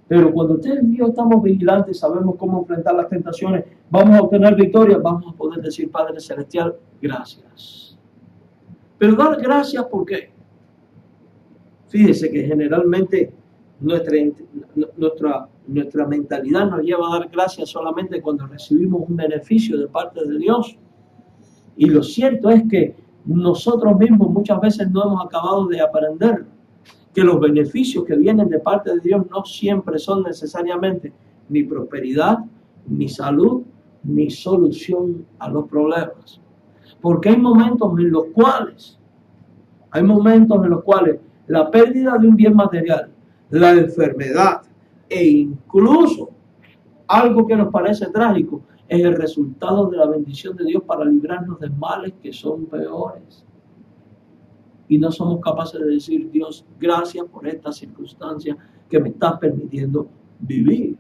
Pero cuando usted y yo estamos vigilantes, sabemos cómo enfrentar las tentaciones, vamos a obtener victoria, vamos a poder decir, Padre Celestial, gracias. Pero dar gracias, ¿por qué? Fíjese que generalmente nuestra mentalidad nos lleva a dar gracias solamente cuando recibimos un beneficio de parte de Dios. Y lo cierto es que nosotros mismos muchas veces no hemos acabado de aprender que los beneficios que vienen de parte de Dios no siempre son necesariamente ni prosperidad, ni salud, ni solución a los problemas. Porque hay momentos en los cuales la pérdida de un bien material, la enfermedad e incluso algo que nos parece trágico es el resultado de la bendición de Dios para librarnos de males que son peores. Y no somos capaces de decir, Dios, gracias por esta circunstancia que me estás permitiendo vivir.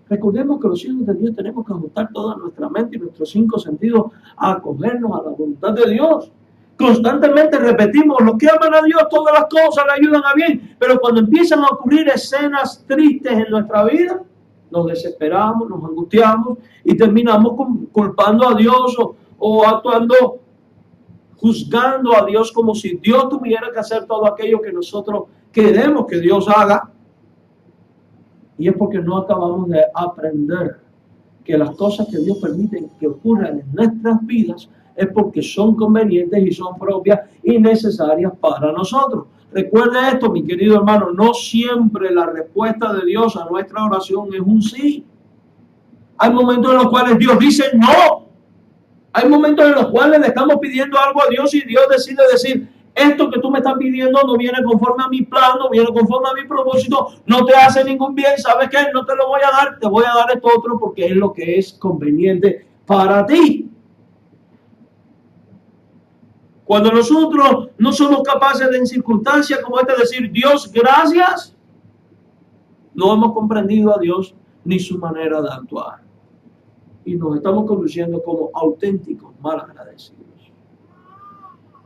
Recordemos que los hijos de Dios tenemos que ajustar toda nuestra mente y nuestros 5 sentidos a acogernos a la voluntad de Dios. Constantemente repetimos, los que aman a Dios, todas las cosas le ayudan a bien. Pero cuando empiezan a ocurrir escenas tristes en nuestra vida, nos desesperamos, nos angustiamos y terminamos culpando a Dios o actuando, juzgando a Dios como si Dios tuviera que hacer todo aquello que nosotros queremos que Dios haga. Y es porque no acabamos de aprender que las cosas que Dios permite que ocurran en nuestras vidas es porque son convenientes y son propias y necesarias para nosotros. Recuerde esto, mi querido hermano, no siempre la respuesta de Dios a nuestra oración es un sí. Hay momentos en los cuales Dios dice no. Hay momentos en los cuales le estamos pidiendo algo a Dios y Dios decide decir, esto que tú me estás pidiendo no viene conforme a mi plan, no viene conforme a mi propósito, no te hace ningún bien, ¿sabes qué? No te lo voy a dar, te voy a dar esto otro porque es lo que es conveniente para ti. Cuando nosotros no somos capaces de en circunstancias como esta decir Dios gracias, no hemos comprendido a Dios ni su manera de actuar. Y nos estamos conduciendo como auténticos malagradecidos.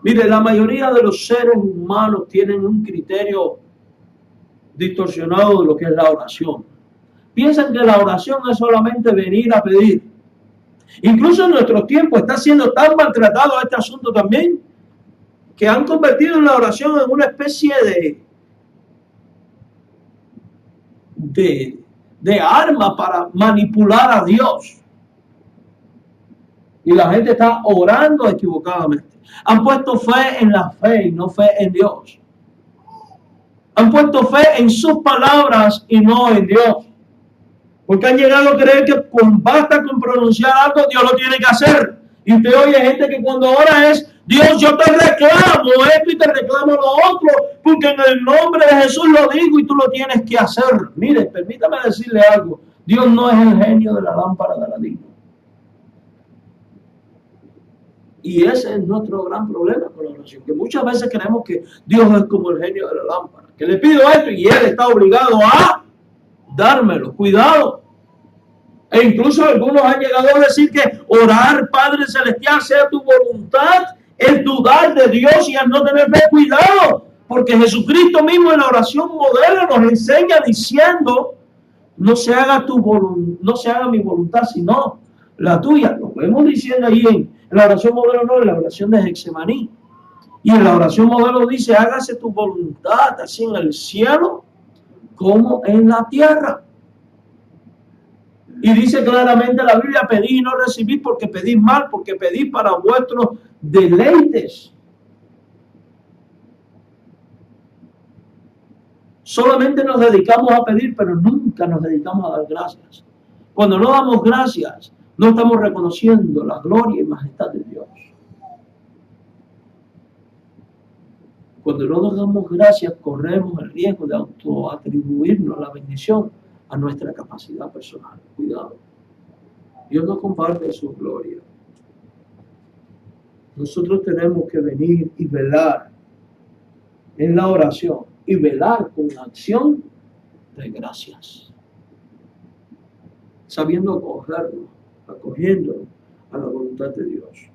Mire, la mayoría de los seres humanos tienen un criterio distorsionado de lo que es la oración. Piensan que la oración es solamente venir a pedir. Incluso en nuestros tiempos está siendo tan maltratado este asunto también, que han convertido la oración en una especie de arma para manipular a Dios. Y la gente está orando equivocadamente. Han puesto fe en la fe y no fe en Dios. Han puesto fe en sus palabras y no en Dios. Porque han llegado a creer que basta con pronunciar algo, Dios lo tiene que hacer. Y usted oye gente que cuando ora es, Dios, yo te reclamo esto y te reclamo lo otro, porque en el nombre de Jesús lo digo y tú lo tienes que hacer. Mire, permítame decirle algo. Dios no es el genio de la lámpara de Aladino. Y ese es nuestro gran problema con la oración, que muchas veces creemos que Dios es como el genio de la lámpara, que le pido esto y Él está obligado a dármelo. Cuidado. E incluso algunos han llegado a decir que orar, Padre Celestial, sea tu voluntad, es dudar de Dios y al no tener fe. Cuidado, porque Jesucristo mismo en la oración modelo nos enseña diciendo, no se haga mi voluntad, sino la tuya. Lo vemos diciendo ahí en la oración modelo, no, en la oración de Getsemaní. Y en la oración modelo dice, hágase tu voluntad, así en el cielo como en la tierra. Y dice claramente la Biblia, pedid y no recibid porque pedís mal, porque pedís para vuestros deleites. Solamente nos dedicamos a pedir, pero nunca nos dedicamos a dar gracias. Cuando no damos gracias, no estamos reconociendo la gloria y majestad de Dios. Cuando no damos gracias, corremos el riesgo de autoatribuirnos la bendición a nuestra capacidad personal. Cuidado. Dios no comparte su gloria. Nosotros tenemos que venir y velar en la oración y velar con acción de gracias, sabiendo acogiéndonos a la voluntad de Dios.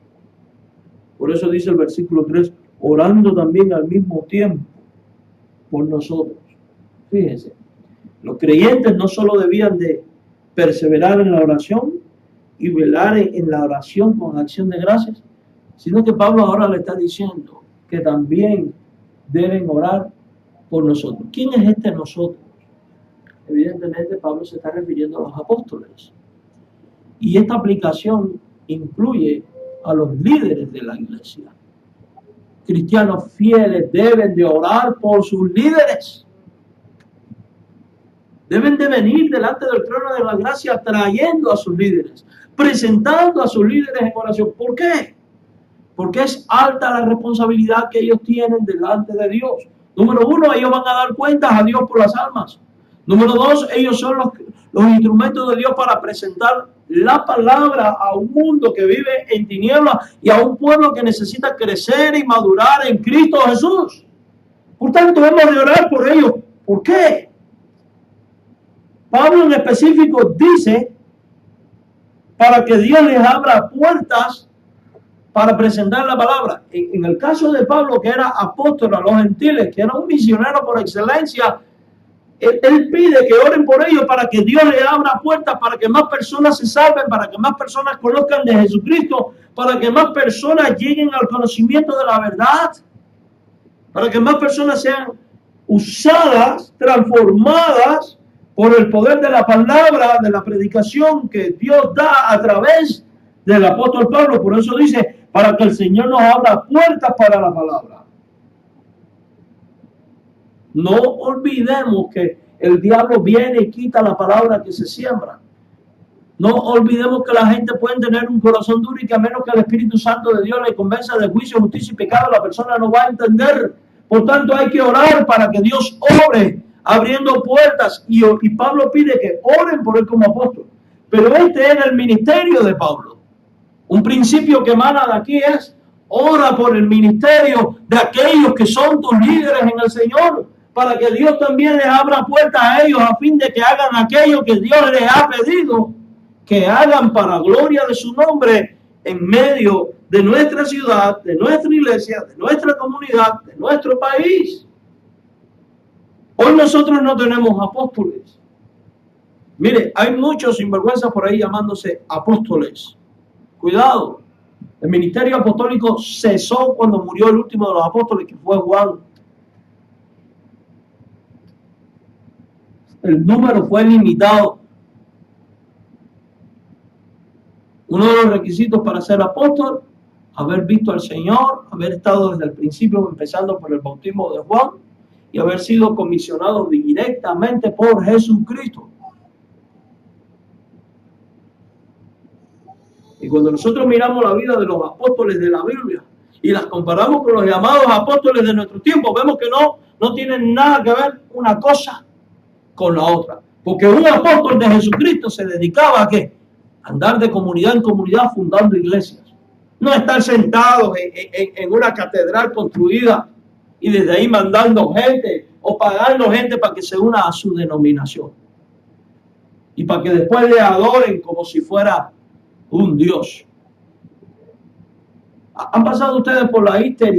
Por eso dice el versículo 3, orando también al mismo tiempo por nosotros. Fíjense, los creyentes no solo debían de perseverar en la oración y velar en la oración con acción de gracias, sino que Pablo ahora le está diciendo que también deben orar por nosotros. ¿Quién es este nosotros? Evidentemente Pablo se está refiriendo a los apóstoles. Y esta aplicación incluye a los líderes de la iglesia. Cristianos fieles deben de orar por sus líderes. Deben de venir delante del trono de la gracia trayendo a sus líderes, presentando a sus líderes en oración. ¿Por qué? Porque es alta la responsabilidad que ellos tienen delante de Dios. Número uno, ellos van a dar cuentas a Dios por las almas. Número dos, ellos son los instrumentos de Dios para presentar la palabra a un mundo que vive en tinieblas y a un pueblo que necesita crecer y madurar en Cristo Jesús. Por tanto, hemos de orar por ellos. ¿Por qué? Pablo en específico dice para que Dios les abra puertas para presentar la palabra. En el caso de Pablo, que era apóstol a los gentiles, que era un misionero por excelencia, él pide que oren por ellos para que Dios les abra puertas, para que más personas se salven, para que más personas conozcan de Jesucristo, para que más personas lleguen al conocimiento de la verdad, para que más personas sean usadas, transformadas por el poder de la palabra, de la predicación que Dios da a través del apóstol Pablo. Por eso dice, para que el Señor nos abra puertas para la palabra. No olvidemos que el diablo viene y quita la palabra que se siembra. No olvidemos que la gente puede tener un corazón duro y que a menos que el Espíritu Santo de Dios le convenza de juicio, justicia y pecado, la persona no va a entender. Por tanto, hay que orar para que Dios obre, abriendo puertas. Y Pablo pide que oren por él como apóstol. Pero este era el ministerio de Pablo. Un principio que emana de aquí es, ora por el ministerio de aquellos que son tus líderes en el Señor, para que Dios también les abra puertas a ellos a fin de que hagan aquello que Dios les ha pedido, que hagan para gloria de su nombre en medio de nuestra ciudad, de nuestra iglesia, de nuestra comunidad, de nuestro país. Hoy nosotros no tenemos apóstoles. Mire, hay muchos sinvergüenzas por ahí llamándose apóstoles. Cuidado. El ministerio apostólico cesó cuando murió el último de los apóstoles, que fue Juan. El número fue limitado. Uno de los requisitos para ser apóstol, haber visto al Señor, haber estado desde el principio, empezando por el bautismo de Juan, y haber sido comisionado directamente por Jesucristo. Y cuando nosotros miramos la vida de los apóstoles de la Biblia y las comparamos con los llamados apóstoles de nuestro tiempo, vemos que no tienen nada que ver una cosa con la otra. Porque un apóstol de Jesucristo se dedicaba a ¿qué? Andar de comunidad en comunidad fundando iglesias. No estar sentados en una catedral construida y desde ahí mandando gente o pagando gente para que se una a su denominación. Y para que después le adoren como si fuera un Dios. ¿Han pasado ustedes por la Easter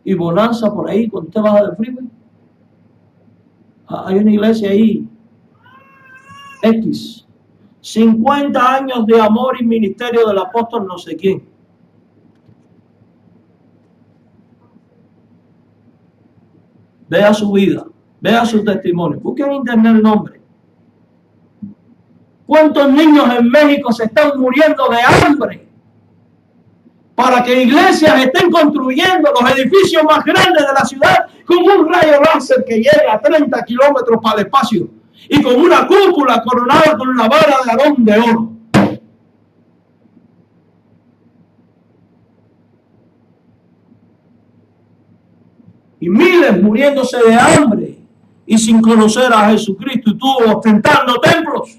y Bonanza por ahí cuando usted baja del freeway? Hay una iglesia ahí, X, 50 años de amor y ministerio del apóstol no sé quién. Vea su vida, vea su testimonio, busquen en internet el nombre. ¿Cuántos niños en México se están muriendo de hambre para que iglesias estén construyendo los edificios más grandes de la ciudad con un rayo láser que llega a 30 kilómetros para el espacio y con una cúpula coronada con una vara de Aarón de oro? Y miles muriéndose de hambre y sin conocer a Jesucristo, y tú ostentando templos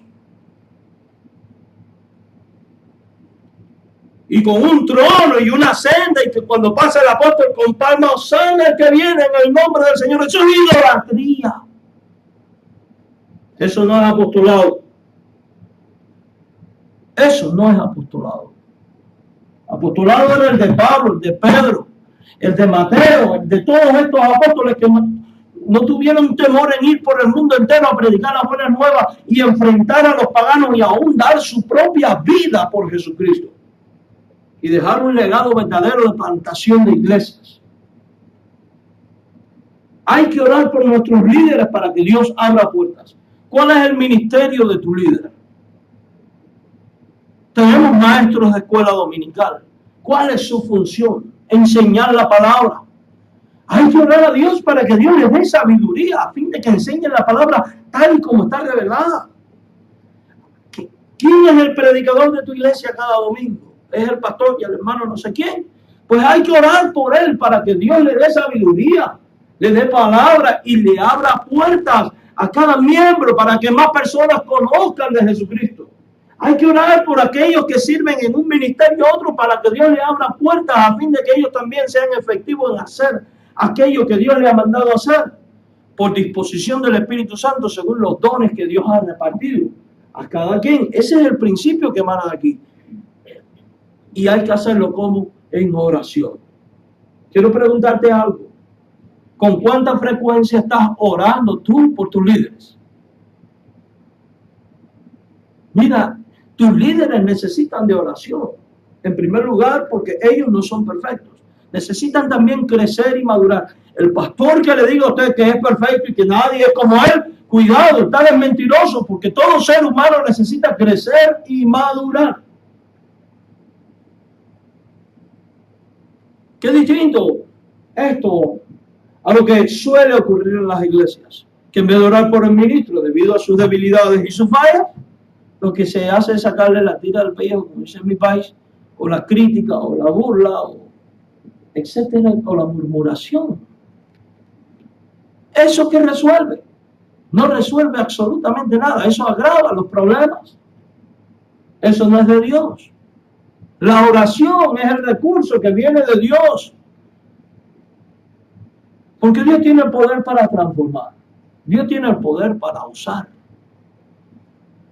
y con un trono y una senda, y que cuando pasa el apóstol con palmas, Osana el que viene en el nombre del Señor. Eso es idolatría. Eso no es apostolado. Eso no es apostolado. Apostolado era el de Pablo, el de Pedro, el de Mateo, el de todos estos apóstoles que no tuvieron temor en ir por el mundo entero a predicar las buenas nuevas y enfrentar a los paganos y aún dar su propia vida por Jesucristo. Y dejar un legado verdadero de plantación de iglesias. Hay que orar por nuestros líderes para que Dios abra puertas. ¿Cuál es el ministerio de tu líder? Tenemos maestros de escuela dominical. ¿Cuál es su función? Enseñar la palabra. Hay que orar a Dios para que Dios les dé sabiduría a fin de que enseñen la palabra tal y como está revelada. ¿Quién es el predicador de tu iglesia cada domingo? Es el pastor y el hermano no sé quién. Pues hay que orar por él para que Dios le dé sabiduría, le dé palabra y le abra puertas a cada miembro para que más personas conozcan de Jesucristo. Hay que orar por aquellos que sirven en un ministerio a otro para que Dios le abra puertas a fin de que ellos también sean efectivos en hacer aquello que Dios le ha mandado hacer por disposición del Espíritu Santo según los dones que Dios ha repartido a cada quien. Ese es el principio que emana de aquí. Y hay que hacerlo como en oración. Quiero preguntarte algo. ¿Con cuánta frecuencia estás orando tú por tus líderes? Mira, tus líderes necesitan de oración. En primer lugar, porque ellos no son perfectos. Necesitan también crecer y madurar. El pastor que le diga a usted que es perfecto y que nadie es como él, cuidado, tal es mentiroso, porque todo ser humano necesita crecer y madurar. Qué distinto esto a lo que suele ocurrir en las iglesias, que en vez de orar por el ministro debido a sus debilidades y sus fallas, lo que se hace es sacarle la tira del pellejo, como dice en mi país, o la crítica, o la burla, o etcétera, o la murmuración. ¿Eso qué resuelve? No resuelve absolutamente nada. Eso agrava los problemas. Eso no es de Dios. La oración es el recurso que viene de Dios. Porque Dios tiene el poder para transformar. Dios tiene el poder para usar.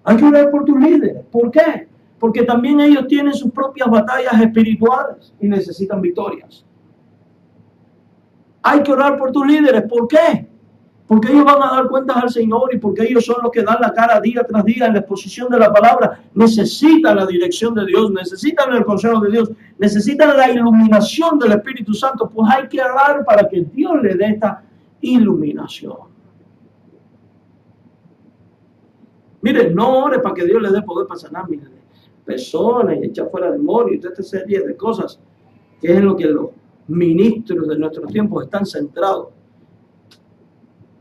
Hay que orar por tus líderes. ¿Por qué? Porque también ellos tienen sus propias batallas espirituales y necesitan victorias. Hay que orar por tus líderes. ¿Por qué? Porque ellos van a dar cuentas al Señor y porque ellos son los que dan la cara día tras día en la exposición de la palabra. Necesitan la dirección de Dios, necesitan el consejo de Dios, necesitan la iluminación del Espíritu Santo. Pues hay que orar para que Dios le dé esta iluminación. Mire, no ore para que Dios le dé poder para sanar miles de personas y echar fuera demonios y toda esta serie de cosas, que es en lo que los ministros de nuestros tiempos están centrados.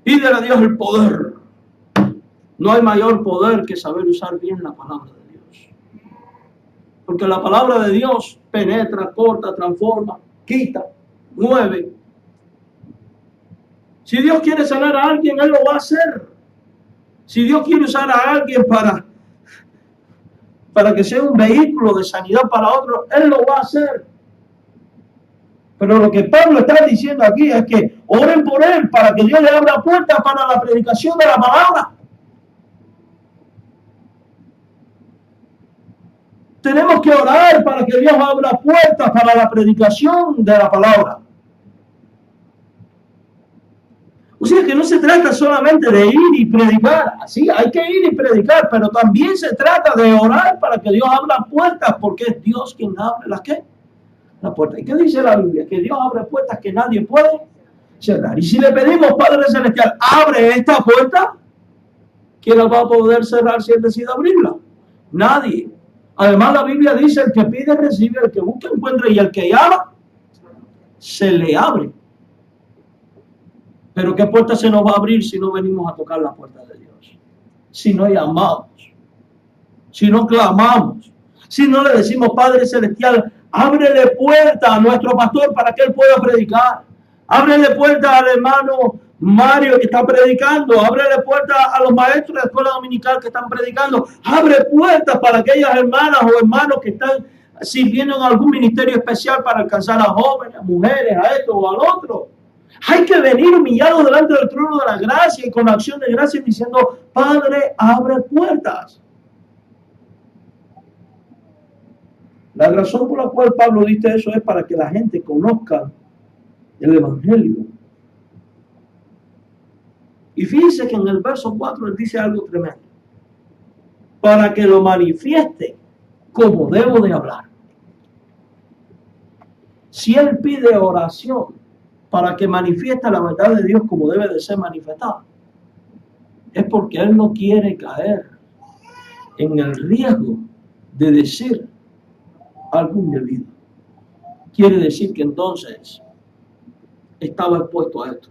Pídele a Dios el poder. No hay mayor poder que saber usar bien la palabra de Dios. Porque la palabra de Dios penetra, corta, transforma, quita, mueve. Si Dios quiere sanar a alguien, Él lo va a hacer. Si Dios quiere usar a alguien para que sea un vehículo de sanidad para otro, Él lo va a hacer. Pero lo que Pablo está diciendo aquí es que oren por él para que Dios le abra puertas para la predicación de la palabra. Tenemos que orar para que Dios abra puertas para la predicación de la palabra. O sea que no se trata solamente de ir y predicar. Sí, hay que ir y predicar, pero también se trata de orar para que Dios abra puertas, porque es Dios quien abre las ¿qué? La puerta. ¿Y qué dice la Biblia? Que Dios abre puertas que nadie puede cerrar. Y si le pedimos, Padre Celestial, abre esta puerta, ¿quién la va a poder cerrar si Él decide abrirla? Nadie. Además, la Biblia dice, el que pide recibe, el que busca encuentra, y el que llama, se le abre. Pero ¿qué puerta se nos va a abrir si no venimos a tocar la puerta de Dios? Si no llamamos, si no clamamos, si no le decimos, Padre Celestial, ábrele puerta a nuestro pastor para que él pueda predicar. Ábrele puerta al hermano Mario que está predicando. Ábrele puerta a los maestros de la escuela dominical que están predicando. Abre puertas para aquellas hermanas o hermanos que están sirviendo en algún ministerio especial para alcanzar a jóvenes, a mujeres, a esto o al otro. Hay que venir humillados delante del trono de la gracia y con acción de gracia diciendo, Padre, abre puertas. La razón por la cual Pablo dice eso es para que la gente conozca el Evangelio. Y fíjense que en el verso 4 él dice algo tremendo. Para que lo manifieste como debo de hablar. Si él pide oración para que manifieste la verdad de Dios como debe de ser manifestada, es porque él no quiere caer en el riesgo de decir algo indebido. Quiere decir que entonces estaba expuesto a esto.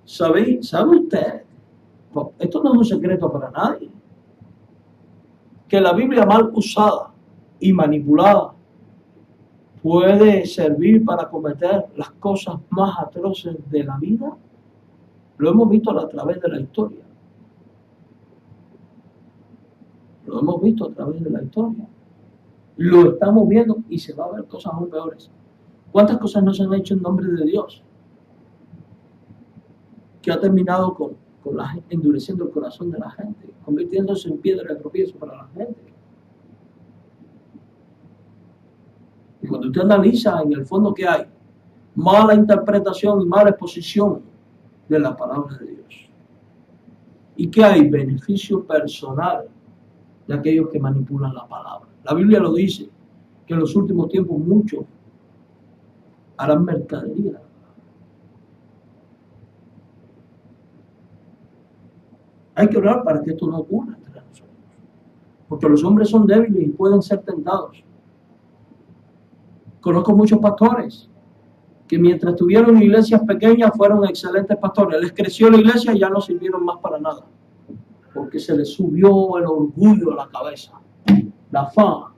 ¿Sabe usted? Esto no es un secreto para nadie. Que la Biblia mal usada y manipulada puede servir para cometer las cosas más atroces de la vida. Lo hemos visto a través de la historia. Lo hemos visto a través de la historia. Lo estamos viendo y se va a ver cosas aún peores. ¿Cuántas cosas no se han hecho en nombre de Dios? Que ha terminado con endureciendo el corazón de la gente, convirtiéndose en piedra de tropiezo para la gente. Y cuando usted analiza en el fondo que hay mala interpretación y mala exposición de la palabra de Dios. Y que hay beneficio personal de aquellos que manipulan la palabra. La Biblia lo dice, que en los últimos tiempos muchos harán mercadería. Hay que orar para que esto no ocurra entre nosotros. Porque los hombres son débiles y pueden ser tentados. Conozco muchos pastores que mientras estuvieron en iglesias pequeñas fueron excelentes pastores. Les creció la iglesia y ya no sirvieron más para nada. Porque se les subió el orgullo a la cabeza, la fama.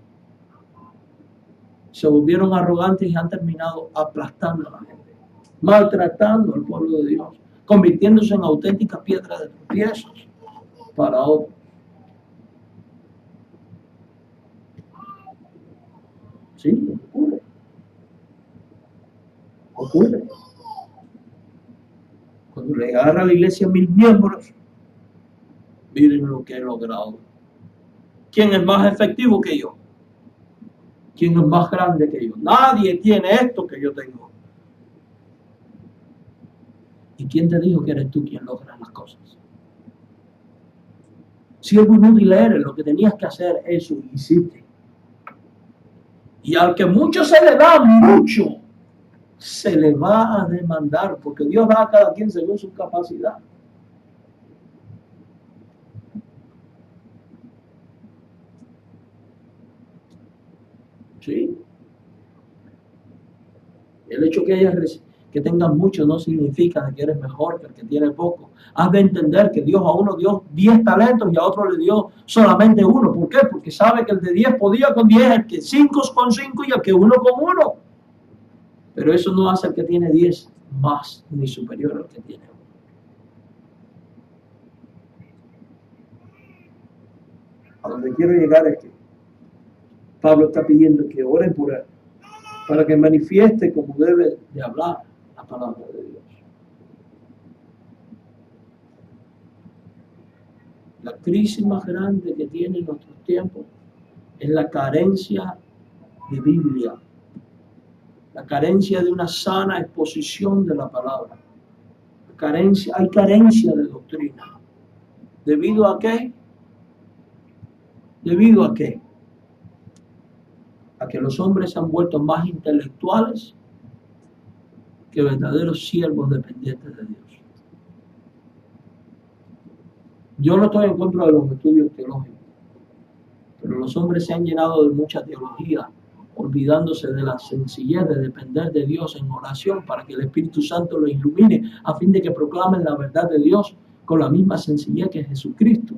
Se volvieron arrogantes y han terminado aplastando a la gente, maltratando al pueblo de Dios, convirtiéndose en auténticas piedras de tropiezos para otros. Sí, ocurre. Ocurre. Cuando le agarra a la iglesia 1000 miembros, miren lo que he logrado. ¿Quién es más efectivo que yo? ¿Quién es más grande que yo? Nadie tiene esto que yo tengo. ¿Y quién te dijo que eres tú quien logra las cosas? Siervo inútil eres, lo que tenías que hacer, eso hiciste. Y al que mucho se le da, mucho se le va a demandar, porque Dios da a cada quien según su capacidad. ¿Sí? El hecho que tengas mucho no significa que eres mejor que el que tiene poco. Has de entender que Dios a uno dio 10 talentos y a otro le dio solamente 1. ¿Por qué? Porque sabe que el de 10 podía con 10, el que 5 con 5 y el que 1 con 1. Pero eso no hace al que tiene 10 más ni superior al que tiene 1. A donde quiero llegar es que Pablo está pidiendo que oren por él, para que manifieste como debe de hablar la palabra de Dios. La crisis más grande que tienen nuestros tiempos es la carencia de Biblia, la carencia de una sana exposición de la palabra. Hay carencia de doctrina. ¿Debido a qué? ¿Debido a qué? A que los hombres se han vuelto más intelectuales que verdaderos siervos dependientes de Dios. Yo no estoy en contra de los estudios teológicos, pero los hombres se han llenado de mucha teología, olvidándose de la sencillez de depender de Dios en oración para que el Espíritu Santo los ilumine, a fin de que proclamen la verdad de Dios con la misma sencillez que Jesucristo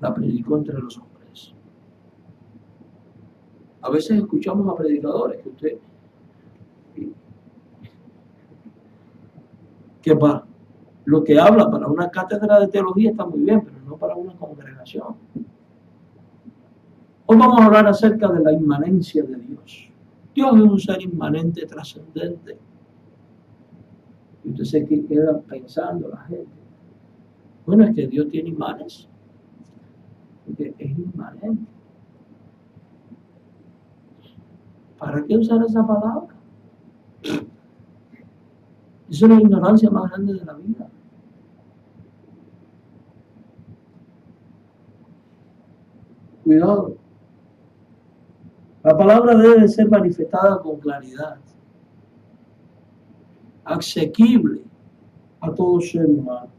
la predicó entre los hombres. A veces escuchamos a predicadores que para lo que habla para una cátedra de teología está muy bien, pero no para una congregación. Hoy vamos a hablar acerca de la inmanencia de Dios. Dios es un ser inmanente, trascendente. Y usted se queda pensando la gente. Bueno, es que Dios tiene imanes. Porque es inmanente. ¿Para qué usar esa palabra? Es la ignorancia más grande de la vida. Cuidado. La palabra debe ser manifestada con claridad, asequible a todo ser humano.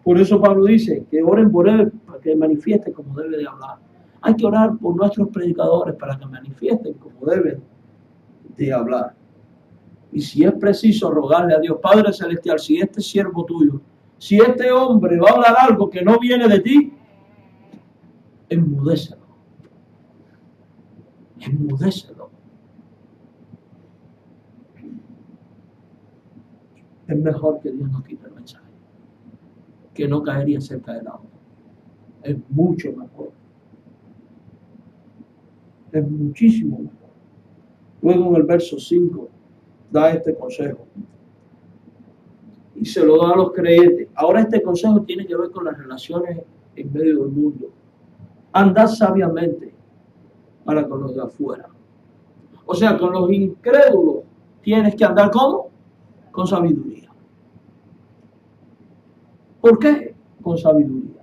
Por eso Pablo dice que oren por él para que manifieste como debe de hablar. Hay que orar por nuestros predicadores para que manifiesten como deben de hablar. Y si es preciso rogarle a Dios, Padre Celestial, si este siervo tuyo, si este hombre va a hablar algo que no viene de ti, enmudécelo. Enmudécelo. Es mejor que Dios nos quite el mensaje, que no caería cerca del agua. Es mucho mejor. Es muchísimo mejor. Luego en el verso 5 da este consejo y se lo da a los creyentes. Ahora este consejo tiene que ver con las relaciones en medio del mundo. Andad sabiamente para con los de afuera. O sea, con los incrédulos tienes que andar ¿cómo? Con sabiduría. ¿Por qué? Con sabiduría.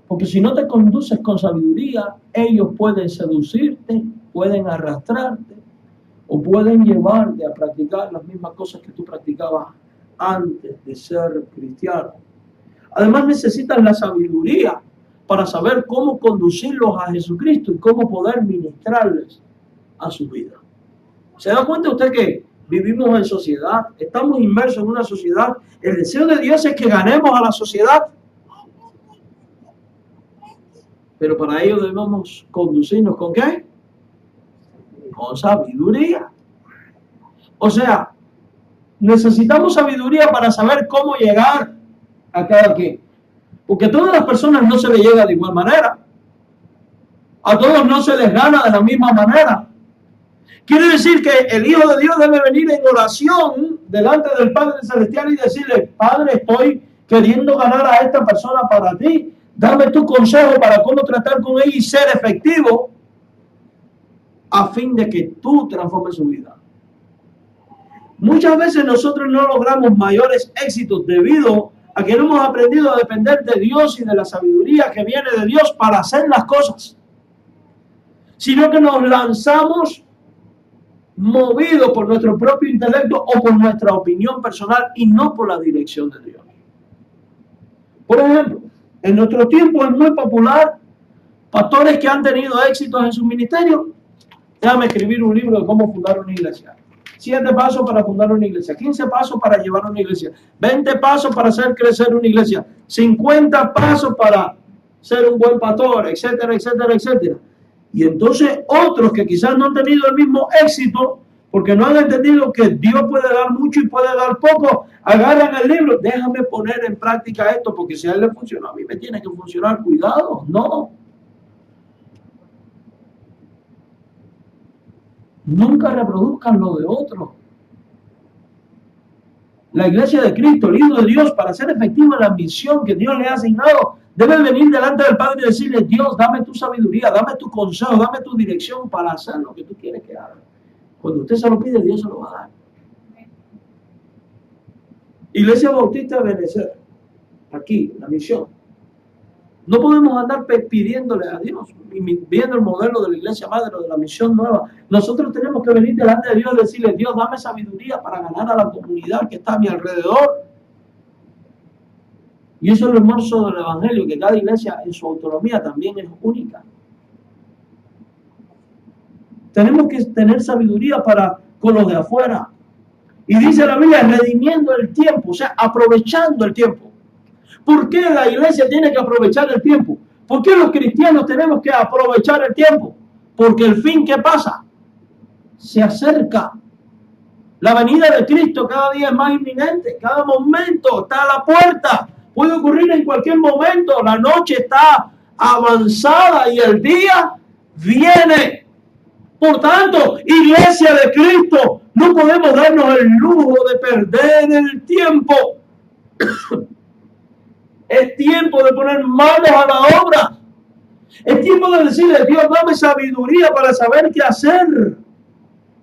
Porque si no te conduces con sabiduría, ellos pueden seducirte, pueden arrastrarte, o pueden llevarte a practicar las mismas cosas que tú practicabas antes de ser cristiano. Además necesitas la sabiduría para saber cómo conducirlos a Jesucristo y cómo poder ministrarles a su vida. ¿Se da cuenta usted que vivimos en sociedad? Estamos inmersos en una sociedad. El deseo de Dios es que ganemos a la sociedad. Pero para ello debemos conducirnos ¿con qué? Con sabiduría. O sea, necesitamos sabiduría para saber cómo llegar a cada quien. Porque a todas las personas no se les llega de igual manera. A todos no se les gana de la misma manera. Quiere decir que el Hijo de Dios debe venir en oración delante del Padre Celestial y decirle, Padre, estoy queriendo ganar a esta persona para ti. Dame tu consejo para cómo tratar con ella y ser efectivo. a fin de que tú transformes su vida. Muchas veces nosotros no logramos mayores éxitos debido a que no hemos aprendido a depender de Dios y de la sabiduría que viene de Dios para hacer las cosas, sino que nos lanzamos movidos por nuestro propio intelecto o por nuestra opinión personal y no por la dirección de Dios. Por ejemplo, en nuestro tiempo es muy popular pastores que han tenido éxitos en su ministerio. Déjame escribir un libro de cómo fundar una iglesia. 7 pasos para fundar una iglesia, 15 pasos para llevar una iglesia, 20 pasos para hacer crecer una iglesia, 50 pasos para ser un buen pastor, etcétera, etcétera, etcétera. Y entonces otros que quizás no han tenido el mismo éxito, porque no han entendido que Dios puede dar mucho y puede dar poco, agarran el libro, déjame poner en práctica esto, porque si a él le funciona, a mí me tiene que funcionar, cuidado, no. Nunca reproduzcan lo de otros. La iglesia de Cristo, el Hijo de Dios, para ser efectiva en la misión que Dios le ha asignado, debe venir delante del Padre y decirle: Dios, dame tu sabiduría, dame tu consejo, dame tu dirección para hacer lo que tú quieres que haga. Cuando usted se lo pide, Dios se lo va a dar. Iglesia Bautista de Benecer, aquí, la misión. No podemos andar pidiéndole a Dios, viendo el modelo de la iglesia madre o de la misión nueva. Nosotros tenemos que venir delante de Dios y decirle: Dios, dame sabiduría para ganar a la comunidad que está a mi alrededor. Y eso es lo hermoso del evangelio, que cada iglesia en su autonomía también es única. Tenemos que tener sabiduría para con los de afuera. Y dice la Biblia, redimiendo el tiempo, o sea, aprovechando el tiempo. ¿Por qué la iglesia tiene que aprovechar el tiempo? ¿Por qué los cristianos tenemos que aprovechar el tiempo? Porque el fin, ¿qué pasa? Se acerca. La venida de Cristo cada día es más inminente. Cada momento está a la puerta. Puede ocurrir en cualquier momento. La noche está avanzada y el día viene. Por tanto, iglesia de Cristo, no podemos darnos el lujo de perder el tiempo. Es tiempo de poner manos a la obra. Es tiempo de decirle: Dios, dame sabiduría para saber qué hacer.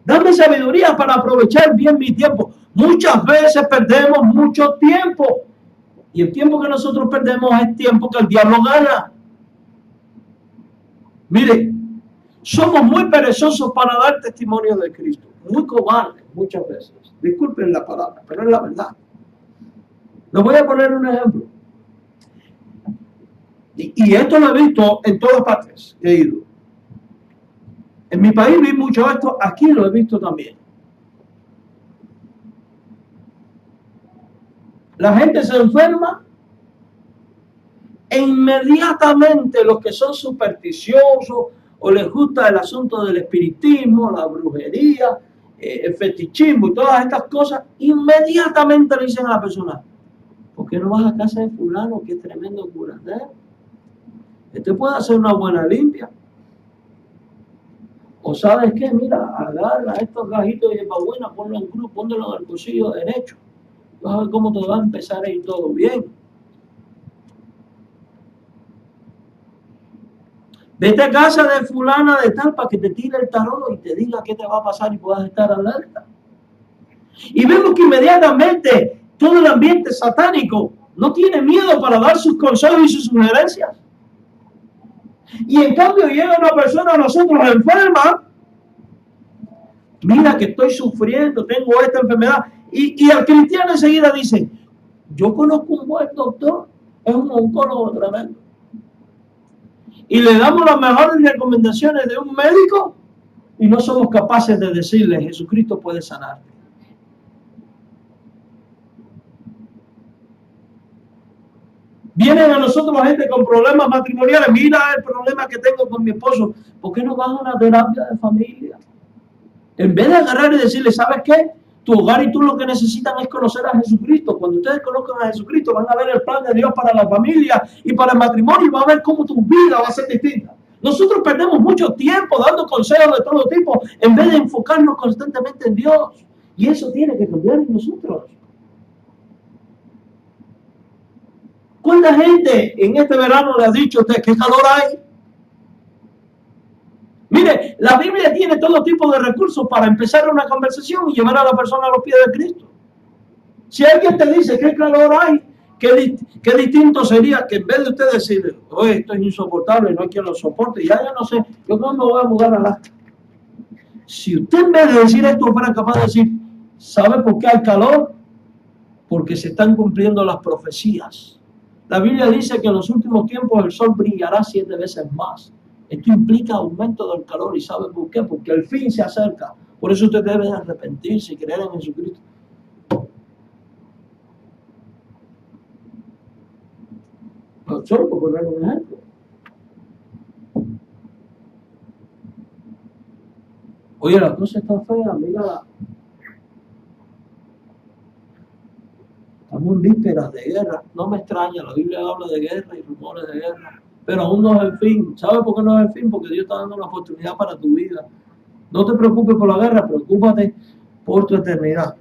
Dame sabiduría para aprovechar bien mi tiempo. Muchas veces perdemos mucho tiempo. Y el tiempo que nosotros perdemos es tiempo que el diablo gana. Mire, somos muy perezosos para dar testimonio de Cristo. Muy cobardes muchas veces. Disculpen la palabra, pero es la verdad. Les voy a poner un ejemplo. Y esto lo he visto en todas partes que he ido. En mi país vi mucho esto, aquí lo he visto también. La gente se enferma e inmediatamente los que son supersticiosos o les gusta el asunto del espiritismo, la brujería, el fetichismo y todas estas cosas, inmediatamente le dicen a la persona: ¿por qué no vas a casa de fulano que es tremendo curandero? Este puede hacer una buena limpia. O sabes qué, mira, agarra estos gajitos de hierbabuena, ponlo en cruz, póndelo en el bolsillo derecho. Vas a ver cómo te va a empezar a ir todo bien. Vete a casa de fulana de tal para que te tire el tarot y te diga qué te va a pasar y puedas estar alerta. Y vemos que inmediatamente todo el ambiente satánico no tiene miedo para dar sus consejos y sus sugerencias. Y en cambio llega una persona a nosotros enferma: mira que estoy sufriendo, tengo esta enfermedad. Y el cristiano enseguida dice: yo conozco un buen doctor, es un oncólogo tremendo. Y le damos las mejores recomendaciones de un médico y no somos capaces de decirle: Jesucristo puede sanarte. Vienen a nosotros gente con problemas matrimoniales: mira el problema que tengo con mi esposo. ¿Por qué no vas a una terapia de familia? En vez de agarrar y decirle: ¿sabes qué? Tu hogar y tú lo que necesitan es conocer a Jesucristo. Cuando ustedes conozcan a Jesucristo, van a ver el plan de Dios para la familia y para el matrimonio, y van a ver cómo tu vida va a ser distinta. Nosotros perdemos mucho tiempo dando consejos de todo tipo en vez de enfocarnos constantemente en Dios. Y eso tiene que cambiar en nosotros. ¿Cuánta gente en este verano le ha dicho a usted qué calor hay? Mire, Mire, la Biblia tiene todo tipo de recursos para empezar una conversación y llevar a la persona a los pies de Cristo. Si alguien te dice qué calor hay, qué distinto sería que en vez de usted decirle, oye, esto es insoportable, no hay quien lo soporte, ya yo no sé, yo cómo me voy a mudar a Alaska. Si usted en vez de decir esto fuera capaz de decir, ¿sabe por qué hay calor? Porque se están cumpliendo las profecías. La Biblia dice que en los últimos tiempos el sol brillará 7 veces más. Esto implica aumento del calor. ¿Y sabe por qué? Porque el fin se acerca. Por eso usted debe arrepentirse y creer en Jesucristo. Solo por poner un ejemplo. Oye, la cosa está fea, mira. Estamos en vísperas de guerra. No me extraña, la Biblia habla de guerra y rumores de guerra. Pero aún no es el fin. ¿Sabes por qué no es el fin? Porque Dios está dando una oportunidad para tu vida. No te preocupes por la guerra, preocúpate por tu eternidad.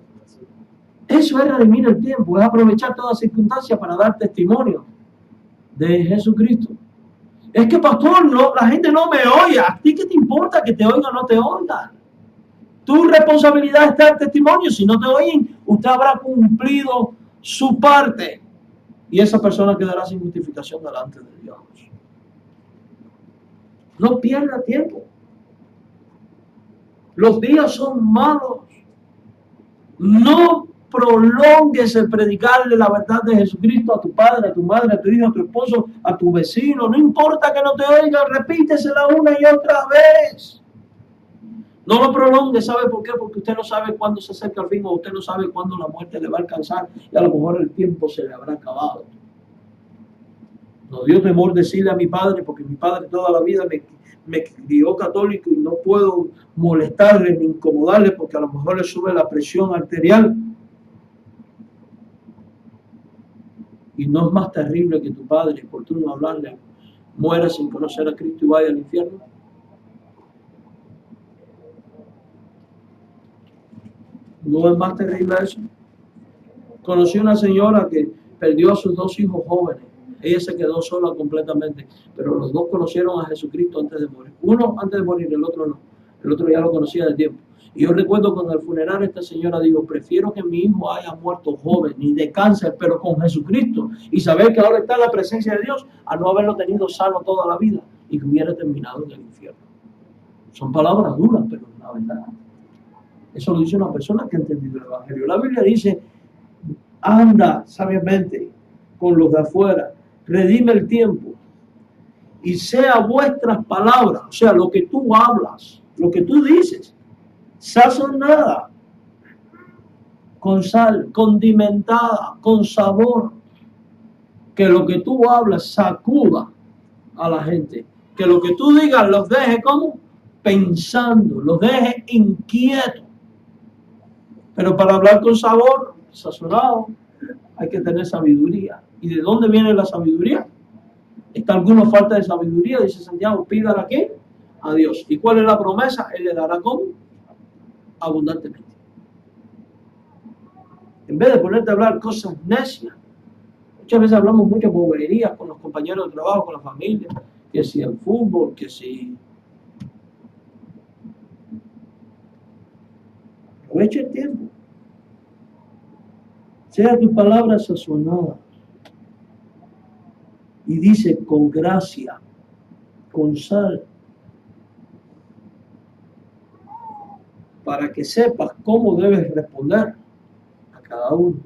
Eso es redimir el tiempo, es aprovechar toda circunstancia para dar testimonio de Jesucristo. Es que, pastor, no, la gente no me oye. ¿A ti qué te importa que te oiga o no te oiga? Tu responsabilidad es dar testimonio. Si no te oyen, usted habrá cumplido su parte. Y esa persona quedará sin justificación delante de Dios. No pierda tiempo. Los días son malos. No prolongues el predicarle la verdad de Jesucristo a tu padre, a tu madre, a tu hijo, a tu esposo, a tu vecino. No importa que no te oiga, repítesela una y otra vez. No lo prolongue, ¿sabe por qué? Porque usted no sabe cuándo se acerca el fin, o usted no sabe cuándo la muerte le va a alcanzar y a lo mejor el tiempo se le habrá acabado. No dio temor decirle a mi padre, porque mi padre toda la vida me crió católico y no puedo molestarle ni incomodarle porque a lo mejor le sube la presión arterial. Y no es más terrible que tu padre, por tú no hablarle, muera sin conocer a Cristo y vaya al infierno. ¿No es más terrible eso? Conocí una señora que perdió a sus 2 hijos jóvenes. Ella se quedó sola completamente, pero los 2 conocieron a Jesucristo antes de morir. Uno antes de morir, el otro no. El otro ya lo conocía de tiempo. Y yo recuerdo cuando al funeral esta señora dijo, prefiero que mi hijo haya muerto joven, ni de cáncer, pero con Jesucristo, y saber que ahora está en la presencia de Dios, a no haberlo tenido sano toda la vida, y que hubiera terminado en el infierno. Son palabras duras, pero es la verdad. Eso lo dice una persona que ha entendido el Evangelio. La Biblia dice, anda sabiamente con los de afuera, redime el tiempo, y sea vuestras palabras, o sea, lo que tú hablas, lo que tú dices, sazonada, con sal, condimentada, con sabor, que lo que tú hablas sacuda a la gente, que lo que tú digas los deje como pensando, los deje inquietos. Pero para hablar con sabor, sazonado, hay que tener sabiduría. ¿Y de dónde viene la sabiduría? ¿Está alguna falta de sabiduría? Dice Santiago, pídala a ¿quién? A Dios. ¿Y cuál es la promesa? Él le dará ¿cómo? Abundantemente. En vez de ponerte a hablar cosas necias, muchas veces hablamos muchas boberías con los compañeros de trabajo, con la familia, que si el fútbol, que si... Aprovecha el tiempo. Sea tu palabra sazonada. Y dice con gracia, con sal, para que sepas cómo debes responder a cada uno.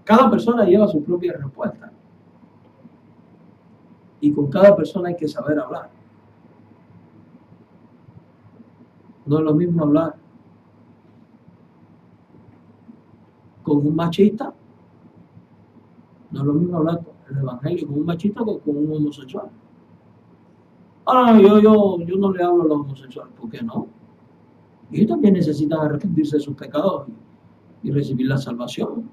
Cada persona lleva su propia respuesta. Y con cada persona hay que saber hablar. No es lo mismo hablar con un machista. No es lo mismo hablar con el evangelio con un machista que con un homosexual. Ahora, yo no le hablo a los homosexuales. ¿Por qué no? Ellos también necesitan arrepentirse de sus pecados y recibir la salvación.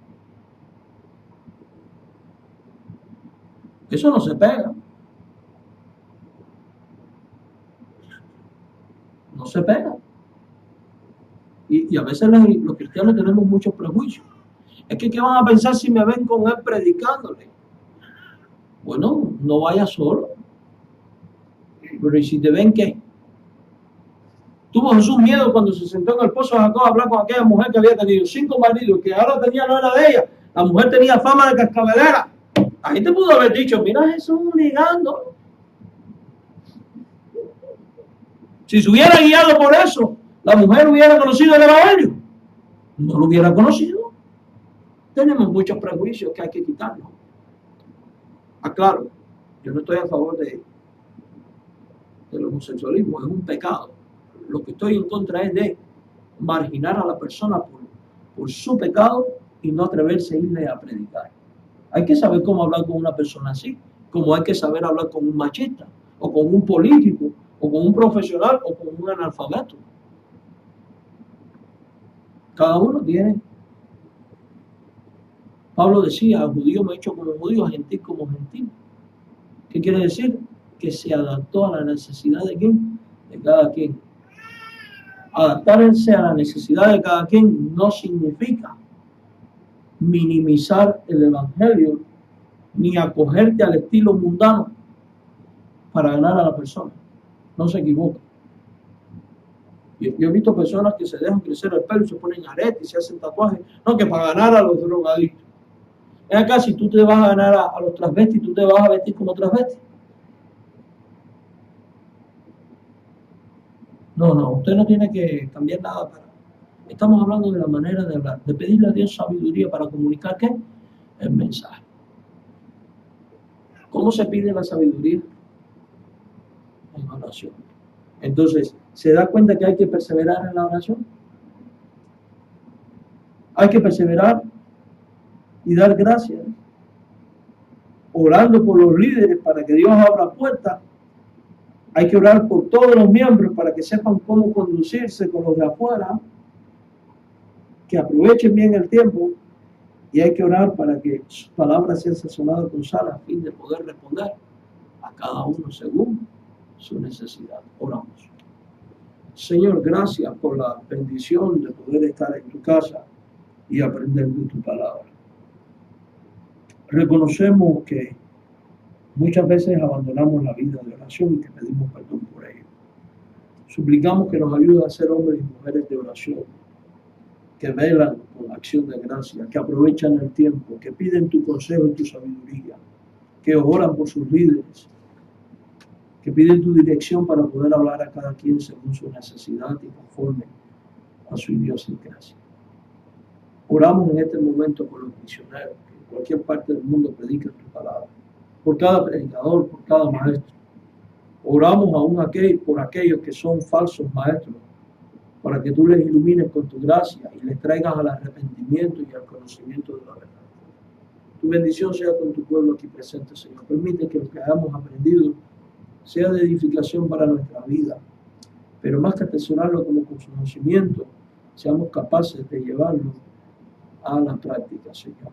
Eso no se pega. No se pega. Y a veces los cristianos tenemos muchos prejuicios. Es que ¿qué van a pensar si me ven con él predicándole? Bueno, no vayas solo. Pero ¿y si te ven qué? Tuvo Jesús miedo cuando se sentó en el pozo de Jacob a hablar con aquella mujer que había tenido 5 maridos, que ahora tenía no era de ella. La mujer tenía fama de cascabelera. Ahí te pudo haber dicho, mira a Jesús negando. Si se hubiera guiado por eso, la mujer hubiera conocido el evangelio. No lo hubiera conocido. Tenemos muchos prejuicios que hay que quitarlos. Aclaro, yo no estoy a favor del homosexualismo, es un pecado. Lo que estoy en contra es de marginar a la persona por su pecado y no atreverse a irle a predicar. Hay que saber cómo hablar con una persona así, como hay que saber hablar con un machista, o con un político, o con un profesional, o con un analfabeto. Cada uno tiene. Pablo decía, a judío me he hecho como judío, a gentil como gentil. ¿Qué quiere decir? Que se adaptó a la necesidad de quién, de cada quien. Adaptarse a la necesidad de cada quien no significa minimizar el evangelio ni acogerte al estilo mundano para ganar a la persona. No se equivoque. Yo he visto personas que se dejan crecer el pelo y se ponen aretes y se hacen tatuajes. No, que para ganar a los drogadictos. Es acá, si tú te vas a ganar a los transvestis, tú te vas a vestir como transvesti. No, usted no tiene que cambiar nada para. Estamos hablando de la manera de hablar, de pedirle a Dios sabiduría para comunicar ¿qué? El mensaje. ¿Cómo se pide la sabiduría? En oración. Entonces, ¿se da cuenta que hay que perseverar en la oración? Hay que perseverar y dar gracias, orando por los líderes para que Dios abra puertas. Hay que orar por todos los miembros para que sepan cómo conducirse con los de afuera, que aprovechen bien el tiempo, y hay que orar para que sus palabras sean sazonadas con sal a fin de poder responder a cada uno según su necesidad. Oramos. Señor, gracias por la bendición de poder estar en tu casa y aprender de tu palabra. Reconocemos que muchas veces abandonamos la vida de oración y te pedimos perdón por ello. Suplicamos que nos ayude a ser hombres y mujeres de oración, que velan con acción de gracia, que aprovechan el tiempo, que piden tu consejo y tu sabiduría, que oran por sus líderes, que piden tu dirección para poder hablar a cada quien según su necesidad y conforme a su idiosincrasia. Oramos en este momento por los misioneros, que en cualquier parte del mundo predican tu palabra, por cada predicador, por cada maestro. Oramos aún por aquellos que son falsos maestros, para que tú les ilumines con tu gracia y les traigas al arrepentimiento y al conocimiento de la verdad. Tu bendición sea con tu pueblo aquí presente, Señor. Permite que lo que hayamos aprendido sea de edificación para nuestra vida, pero más que atesorarlo como conocimiento, seamos capaces de llevarlo a la práctica, Señor.